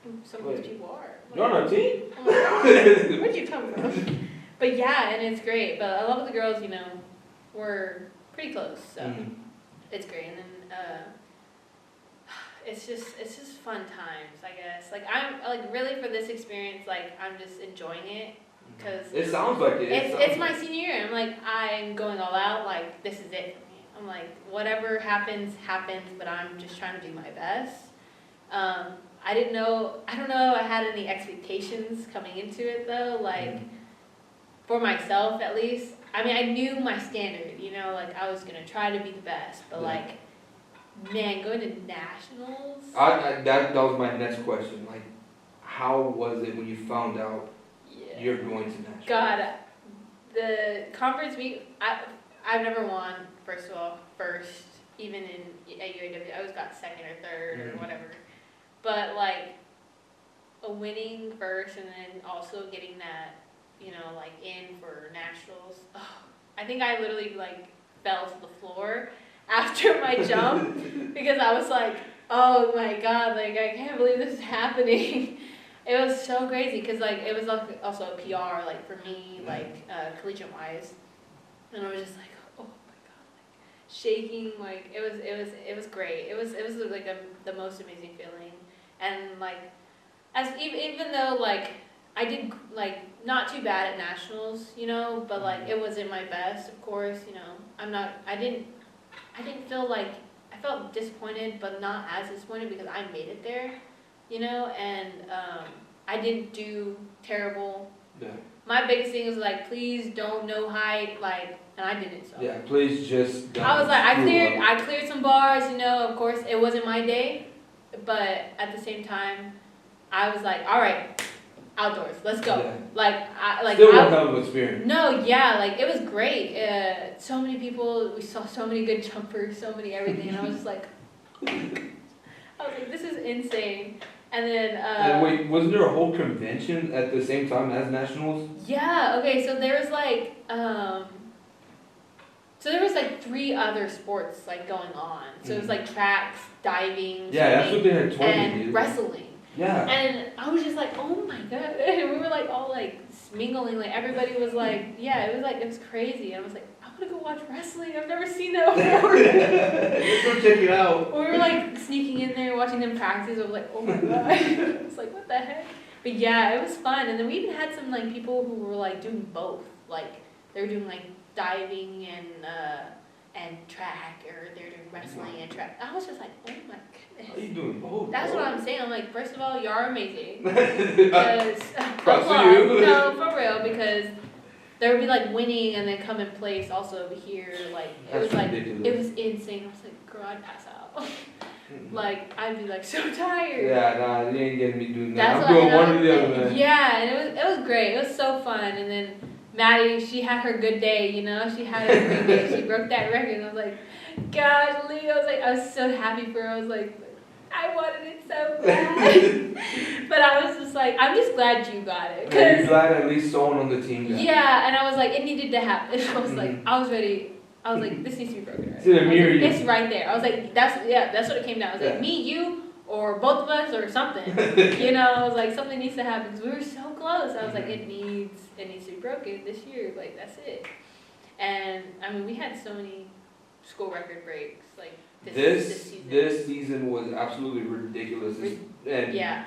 don't know who some of these people are. Like, you're on our team? I'm like, where'd you come from? But yeah, and it's great. But a lot of the girls, you know, we're pretty close. So it's great. And then it's just fun times, I guess. Like I'm like really for this experience, like I'm just enjoying it because It sounds like it. it's my senior year. I'm like I'm going all out. Like this is it for me. I'm like whatever happens, but I'm just trying to do my best. I don't know I had any expectations coming into it though, like for myself at least. I mean, I knew my standard, you know, like I was gonna try to be the best, but like, man, going to nationals. That was my next question. Like, how was it when you found out you're going to nationals? God, the conference week, I've never won. First, even at UAW, I always got second or third or whatever. But like, a winning first and then also getting that, you know, like in for nationals. Oh, I think I literally like fell to the floor after my jump because I was like, oh my God, like I can't believe this is happening. It was so crazy because like it was also a PR like for me, like collegiate wise, and I was just like, oh my God, like shaking, like it was great. It was like the most amazing feeling, and like as even though like I did like not too bad at nationals, you know, but like it wasn't my best, of course, you know. I didn't feel like, I felt disappointed, but not as disappointed because I made it there, you know, and I didn't do terrible. Yeah. My biggest thing was like, please don't no height, like, and I didn't. So yeah, please just don't. I was like, I cleared some bars, you know. Of course, it wasn't my day, but at the same time, I was like, all right. Outdoors, let's go. Yeah. Still one hell of an experience. No, yeah, like it was great. So many people, we saw so many good jumpers, so many everything, and I was just like, this is insane. And then. And wait, wasn't there a whole convention at the same time as nationals? Yeah. Okay. So there was like, three other sports like going on. So it was like tracks, diving, that's what they had told me. and wrestling. Yeah. And I was just like, oh my God. And we were like all like mingling, like everybody was like, it was crazy. And I was like, I want to go watch wrestling. I've never seen that before. Let's go check it out. We were like sneaking in there, watching them practice. I was like, oh my God. I was like, what the heck? But yeah, it was fun. And then we even had some like people who were like doing both. Like they were doing like diving and track, or they're doing wrestling and track. I was just like, oh my goodness. How are you doing both? That's what I'm saying. I'm like, first of all, y'all are amazing. Because props to you. No, for real, because there would be like winning and then come in place also over here. Like it was like ridiculous. it was insane. I was like, girl, I'd pass out. Like I'd be like so tired. Yeah, nah, you ain't getting me doing that. That's I'm doing one or the other, man. Yeah, and it was great. It was so fun. And then Madi, she had her good day, you know. She had a great day. She broke that record. And I was like, gosh, Lee. I was so happy for her. I was like, I wanted it so bad. But I was just like, I'm just glad you got it. Yeah, you're glad at least someone on the team got it. Yeah, and I was like, it needed to happen. I was like, I was ready. I was like, this needs to be broken. Right? It's right there. I was like, that's what it came down. I was like, me, you, or both of us, or something. You know, I was like, something needs to happen because we were so close. I was like, it needs to be broken this year. Like that's it. And I mean, we had so many school record breaks. Like this season was absolutely ridiculous. And yeah.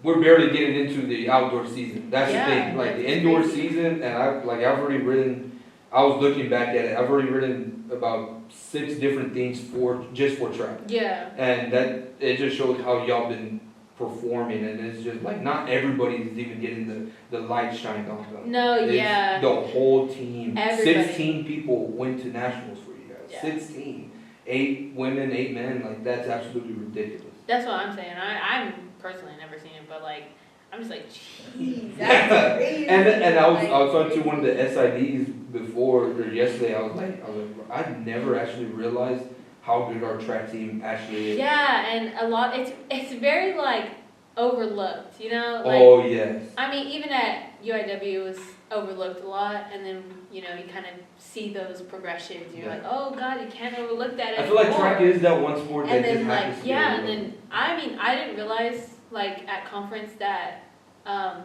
We're barely getting into the outdoor season. That's the thing. Like the indoor season, and I've already ridden. I was looking back at it. I've already ridden about 6 different things for track. Yeah. And that it just shows how y'all been performing, and it's just like not everybody is even getting the light shined on them. No, it's the whole team. Everybody. 16 people went to nationals for you guys. Yeah. 16. 8 women, 8 men. Like that's absolutely ridiculous. That's what I'm saying. I'm personally never seen it, but like I'm just like, jeez, that's crazy. And I was talking to one of the SIDs before or yesterday. I was like, I never actually realized how good our track team actually is. Yeah, and a lot. It's very like overlooked, you know. Like, oh yes. I mean, even at UIW, it was overlooked a lot, and then you kind of see those progressions. You're like, oh God, you can't overlook that anymore. I feel like track is that one sport that just happens to be and then I mean, I didn't realize like at conference that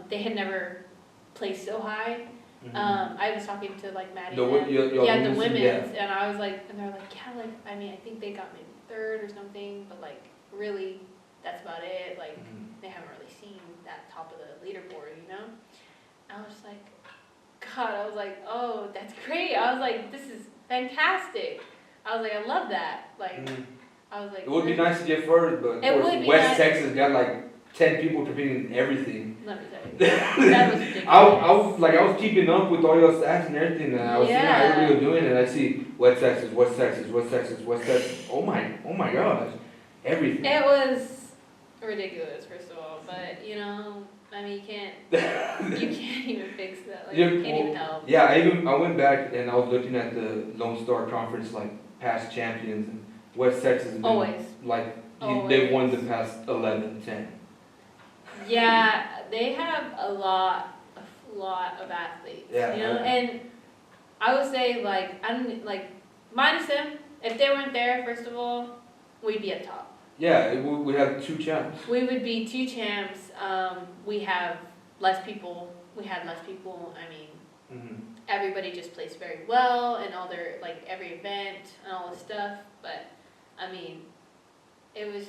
they had never placed so high. I was talking to like Madi. The women's, and I was like, and they're like, yeah, like I mean, I think they got maybe 3rd or something, but like really that's about it. Like, they haven't really seen that top of the leaderboard, you know? I was just like, God, I was like, oh, that's great. I was like, this is fantastic. I was like, I love that. Like, I was like, it would be nice to get first, but it of would course, be West nice. Texas got like 10 people competing in everything. Let me tell you, that was ridiculous. I was keeping up with all your stats and everything, and I was seeing how Yeah. everybody was doing it, and I see West Texas, West Texas, West Texas, West Texas. Oh my gosh, everything. It was ridiculous, first of all, but you know, I mean, you can't even fix that. Like, you can't even help. Yeah, I went back and I was looking at the Lone Star Conference, like past champions, and West Texas has been, Always. like Always. they've won the past 11, 10. Yeah, they have a lot of athletes. Yeah, You know, yeah. and I would say like minus them, if they weren't there, first of all, we'd be at top. Yeah, we have 2 champs. We would be 2 champs. We have less people. We had less people. I mean, everybody just plays very well and all their, like, every event and all this stuff. But, I mean, it was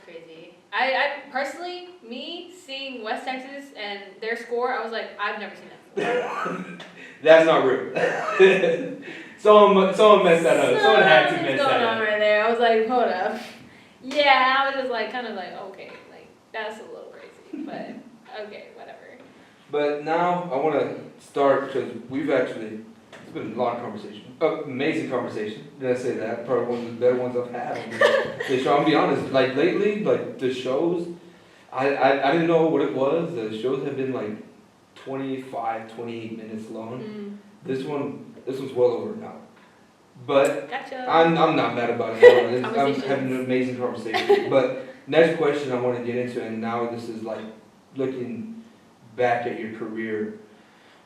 crazy. I personally, me seeing West Texas and their score, I was like, I've never seen that before. That's not real. Someone messed that up. Someone had to mess Something's going that on up. right there. I was like, hold up. Yeah, I was just like, kind of like, okay, like, that's a little crazy, but okay, whatever. But now I want to start, because it's been a lot of conversation. Amazing conversation. Did I say that? Probably one of the better ones I've had on the show. I'll be honest, like lately, like the shows, I didn't know what it was. The shows have been like 25, 28 minutes long. This one's well over an hour. But Gotcha. I'm not mad about it. I'm Conversations. having an amazing conversation. But next question I want to get into, and now this is like looking back at your career.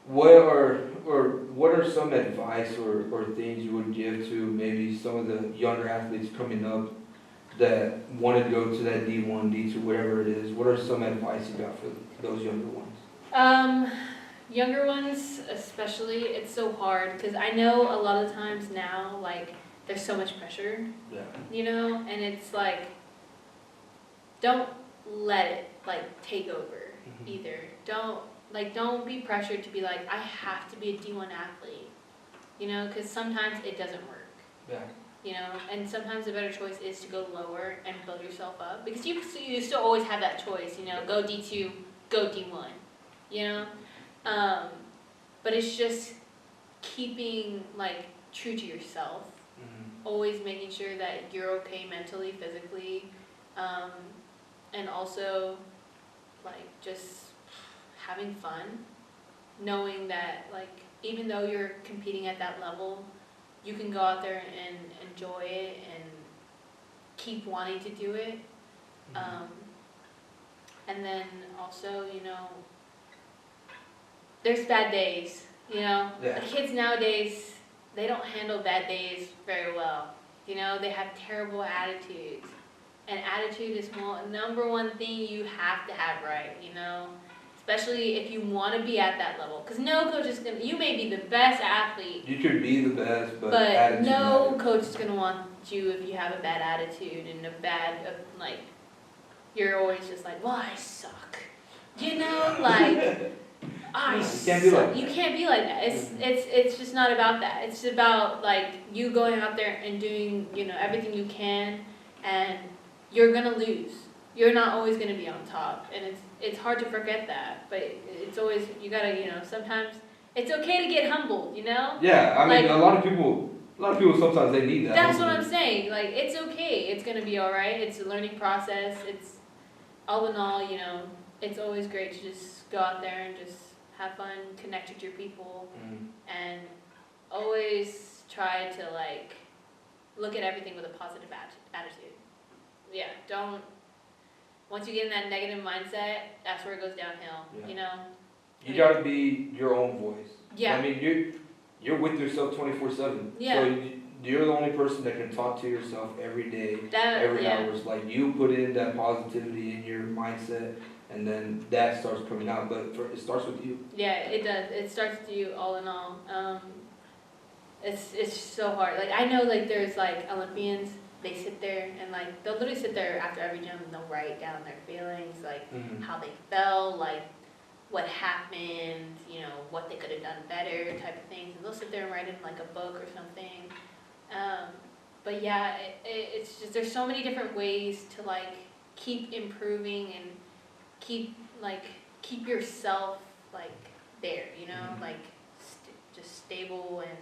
What are some advice or things you would give to maybe some of the younger athletes coming up that want to go to that D1, D2, whatever it is? What are some advice you got for those younger ones? Younger ones especially, it's so hard because I know a lot of times now, like, there's so much pressure, Yeah. you know, and it's like, don't let it, like, take over either. Don't be pressured to be like, I have to be a D1 athlete, you know, because sometimes it doesn't work. Yeah. You know, and sometimes the better choice is to go lower and build yourself up because you still always have that choice, you know, go D2, go D1, you know. But it's just keeping, like, true to yourself, always making sure that you're okay mentally, physically, and also, like, just having fun, knowing that, like, even though you're competing at that level, you can go out there and enjoy it and keep wanting to do it. And then also, you know, there's bad days, you know. Yeah. The kids nowadays, they don't handle bad days very well. You know, they have terrible attitudes. And attitude is number one thing you have to have right, you know. Especially if you want to be at that level. Because no coach is going to, you may be the best athlete. You could be the best, but no matters. coach is going to want you if you have a bad attitude and a bad, like, you're always just like, well, I suck. You know, like, I suck. You can't be like that. It's just not about that. It's about, like, you going out there and doing, you know, everything you can, and you're going to lose. You're not always going to be on top, and it's hard to forget that, but it's always, you got to, you know, sometimes it's okay to get humbled, you know? Yeah, I mean, like, a lot of people sometimes they need that. That's what I'm saying. Like, it's okay. It's going to be all right. It's a learning process. It's, all in all, you know, it's always great to just go out there and just have fun, connect with your people, and always try to, like, look at everything with a positive attitude. Yeah, don't, once you get in that negative mindset, that's where it goes downhill, you know? You gotta be your own voice. Yeah. I mean, you're with yourself 24/7. Yeah. So you're the only person that can talk to yourself every day, every hour. It's like you put in that positivity in your mindset, and then that starts coming out. But it starts with you. Yeah, it does. It starts with you, all in all. It's so hard. Like, I know, like, there's, like, Olympians they sit there and like they'll literally sit there after every gym and they'll write down their feelings, like how they felt, like what happened, you know, what they could have done better, type of things. And they'll sit there and write in like a book or something. But yeah, it's just there's so many different ways to like keep improving and keep yourself like there, you know, like just stable and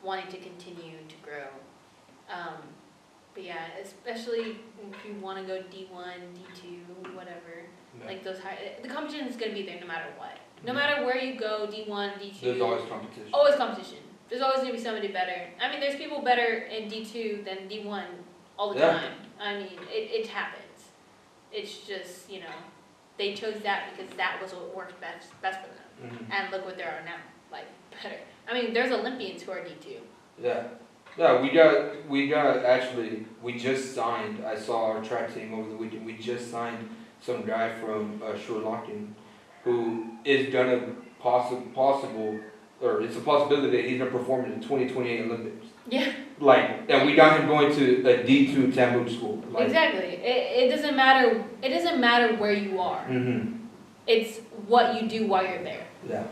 wanting to continue to grow. But yeah, especially if you want to go D1, D2, whatever, like those the competition is going to be there no matter what. No matter where you go, D1, D2. There's always competition. Always competition. There's always going to be somebody better. I mean, there's people better in D2 than D1 all the time. I mean, it happens. It's just, you know, they chose that because that was what worked best for them. And look what they are now, like better. I mean, there's Olympians who are D2. Yeah. Yeah, we just signed, I saw our track team over the weekend, we just signed some guy from Sri Lankan who is going to it's a possibility that he's going to perform in the 2028 Olympics. Yeah. Like, and we got him going to a D2 Tamil school. Like, exactly. It doesn't matter where you are. It's what you do while you're there. Yeah.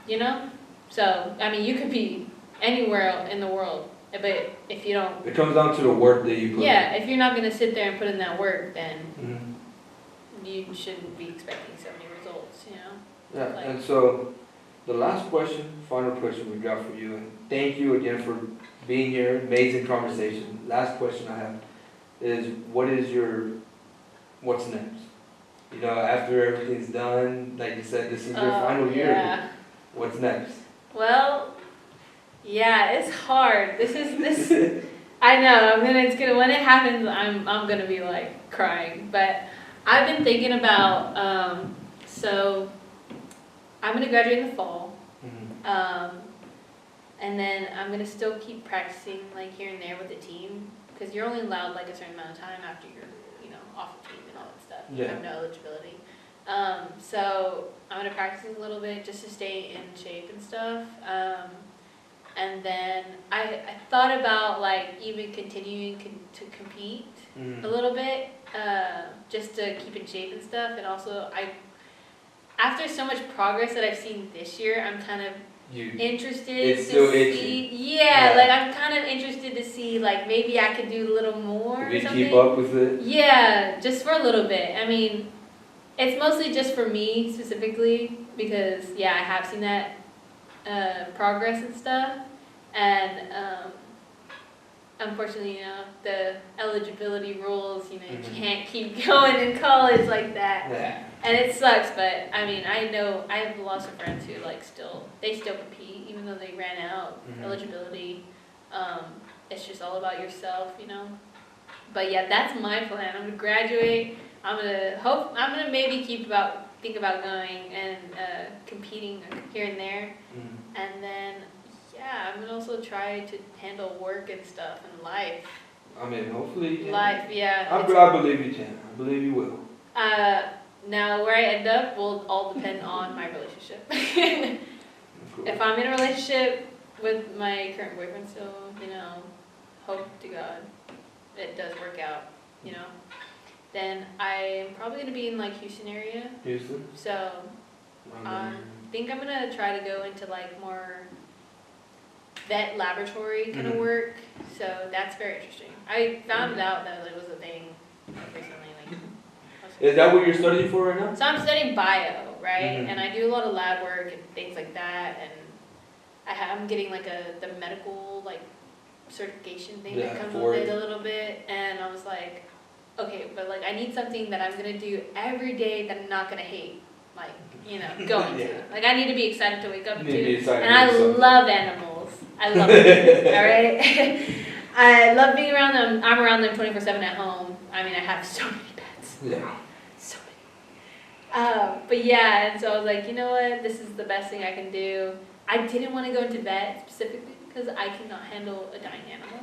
You know? So, I mean, you could be anywhere in the world, but if you don't... It comes down to the work that you put in. Yeah, if you're not going to sit there and put in that work, then you shouldn't be expecting so many results, you know? Yeah, like, and so the last question, final question we got for you, and thank you again for being here, amazing conversation. Last question I have is, what's next? You know, after everything's done, like you said, this is your final year. Yeah. What's next? Well, yeah, it's hard. This I know. When it happens, I'm gonna be like crying. But I've been thinking about. So I'm gonna graduate in the fall. And then I'm gonna still keep practicing like here and there with the team, because you're only allowed like a certain amount of time after you're, you know, off the team and all that stuff. You have no eligibility. So I'm gonna practice a little bit just to stay in shape and stuff. And then I thought about like even continuing to compete a little bit, just to keep in shape and stuff. And also after so much progress that I've seen this year, I'm kind of interested to see. Yeah, like I'm kind of interested to see like maybe I could do a little more. Maybe keep up with it. Yeah, just for a little bit. I mean, it's mostly just for me specifically because I have seen that progress and stuff, and unfortunately, you know, the eligibility rules, you know, you can't keep going in college like that. Yeah. And it sucks, but I mean, I know I have lots of friends who like still compete even though they ran out eligibility. It's just all about yourself, you know. But yeah, that's my plan. I'm gonna graduate. I'm gonna maybe think about going and competing here and there, and then I'm gonna also try to handle work and stuff and life. I mean, hopefully you can. Life, yeah. I believe you can. I believe you will. Now, where I end up will all depend on my relationship. Cool. If I'm in a relationship with my current boyfriend still, you know, hope to God it does work out, you know, then I'm probably going to be in, like, Houston area. Houston? So, I think I'm going to try to go into, like, more vet laboratory kind of work. So, that's very interesting. I found out that it was a thing recently. Is that what you're studying for right now? So I'm studying bio, right? And I do a lot of lab work and things like that, and I'm getting like the medical like certification thing that comes with it a little bit, and I was like, okay, but like I need something that I'm gonna do every day that I'm not gonna hate, like, you know, going to. Like I need to be excited to wake up to, and I love animals. I love them. All right, I love being around them. I'm around them 24/7 at home. I mean, I have so many pets. Yeah. But yeah, and so I was like, you know what, this is the best thing I can do. I didn't want to go into vet specifically because I cannot handle a dying animal.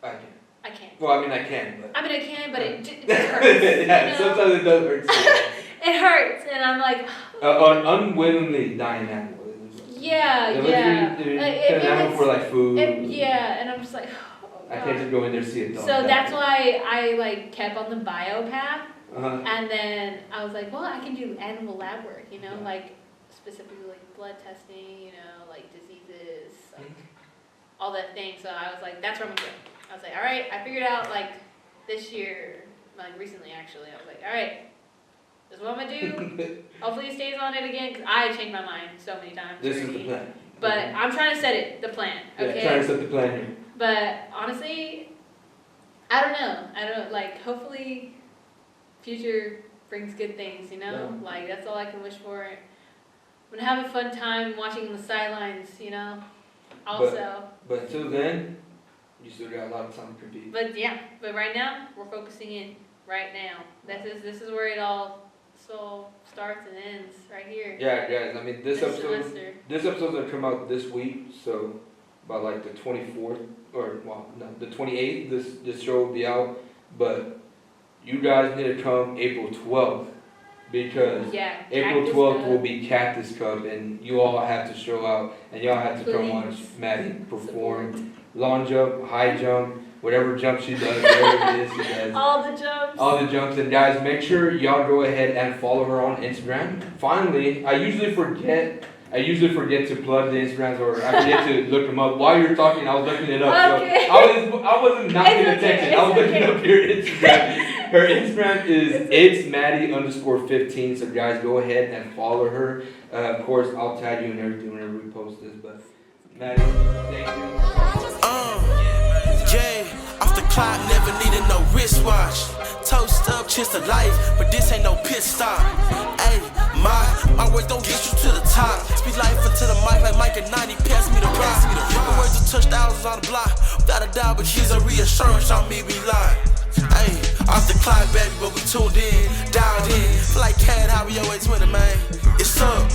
I can't. Well, I mean, I can, but... I can, but it hurts. Yeah, you know? Sometimes it does hurt. It hurts, and I'm like... An unwillingly dying animal. Yeah. If you're an animal for, like, food. And I'm just like, I can't just go in there and see a dog. So that's why I like kept on the bio path. Uh-huh. And then I was like, well, I can do animal lab work, you know, like specifically like blood testing, you know, like diseases, like all that thing. So I was like, that's where I'm going to go. I was like, all right, I figured out like this year, like recently actually, I was like, all right, this is what I'm going to do. Hopefully it stays on it again, because I changed my mind so many times. This is the plan. But I'm trying to set it, the plan, okay? Yeah, trying to set the plan here. But honestly, I don't know. Like, hopefully future brings good things, you know? Yeah. Like, that's all I can wish for. I'm going to have a fun time watching the sidelines, you know? Also. But until then, you still got a lot of time to compete. But yeah, but right now, we're focusing in right now. This is where it all starts and ends, right here. Yeah, guys, I mean, this episode's semester. going to come out this week, so by like the 24th, or, well, no, the 28th, this show will be out, but you guys need to come April 12th, because Yeah, April Cactus 12th Cup. will be Cactus Cup, and you all have to show out, and y'all have to come watch Please. Madi perform. Long jump, high jump, whatever jump she does, whatever it is she does. All the jumps. All the jumps. And guys, make sure y'all go ahead and follow her on Instagram. Finally, I usually forget to plug the Instagrams, or I forget to look them up. While you're talking, I was looking it up. Okay. So I wasn't not paying It's okay, attention. it's I was looking okay. up your Instagram. Her Instagram is it's Madi_15. So guys, go ahead and follow her. Of course, I'll tag you and everything whenever we post this. But Madi, thank you. Yeah, off the clock, never needed no wristwatch. Toast up, cheers to life, but this ain't no pit stop. Ayy, my words don't get you to the top. Speak life into the mic like Mike at 90, pass me the rock. The words of touchdowns on the block, without a doubt, but here's a reassurance on me, we lie. Ayy, off the clock, baby, but we tuned in, dialed in. Feel like cat, how we always winning, man. It's up.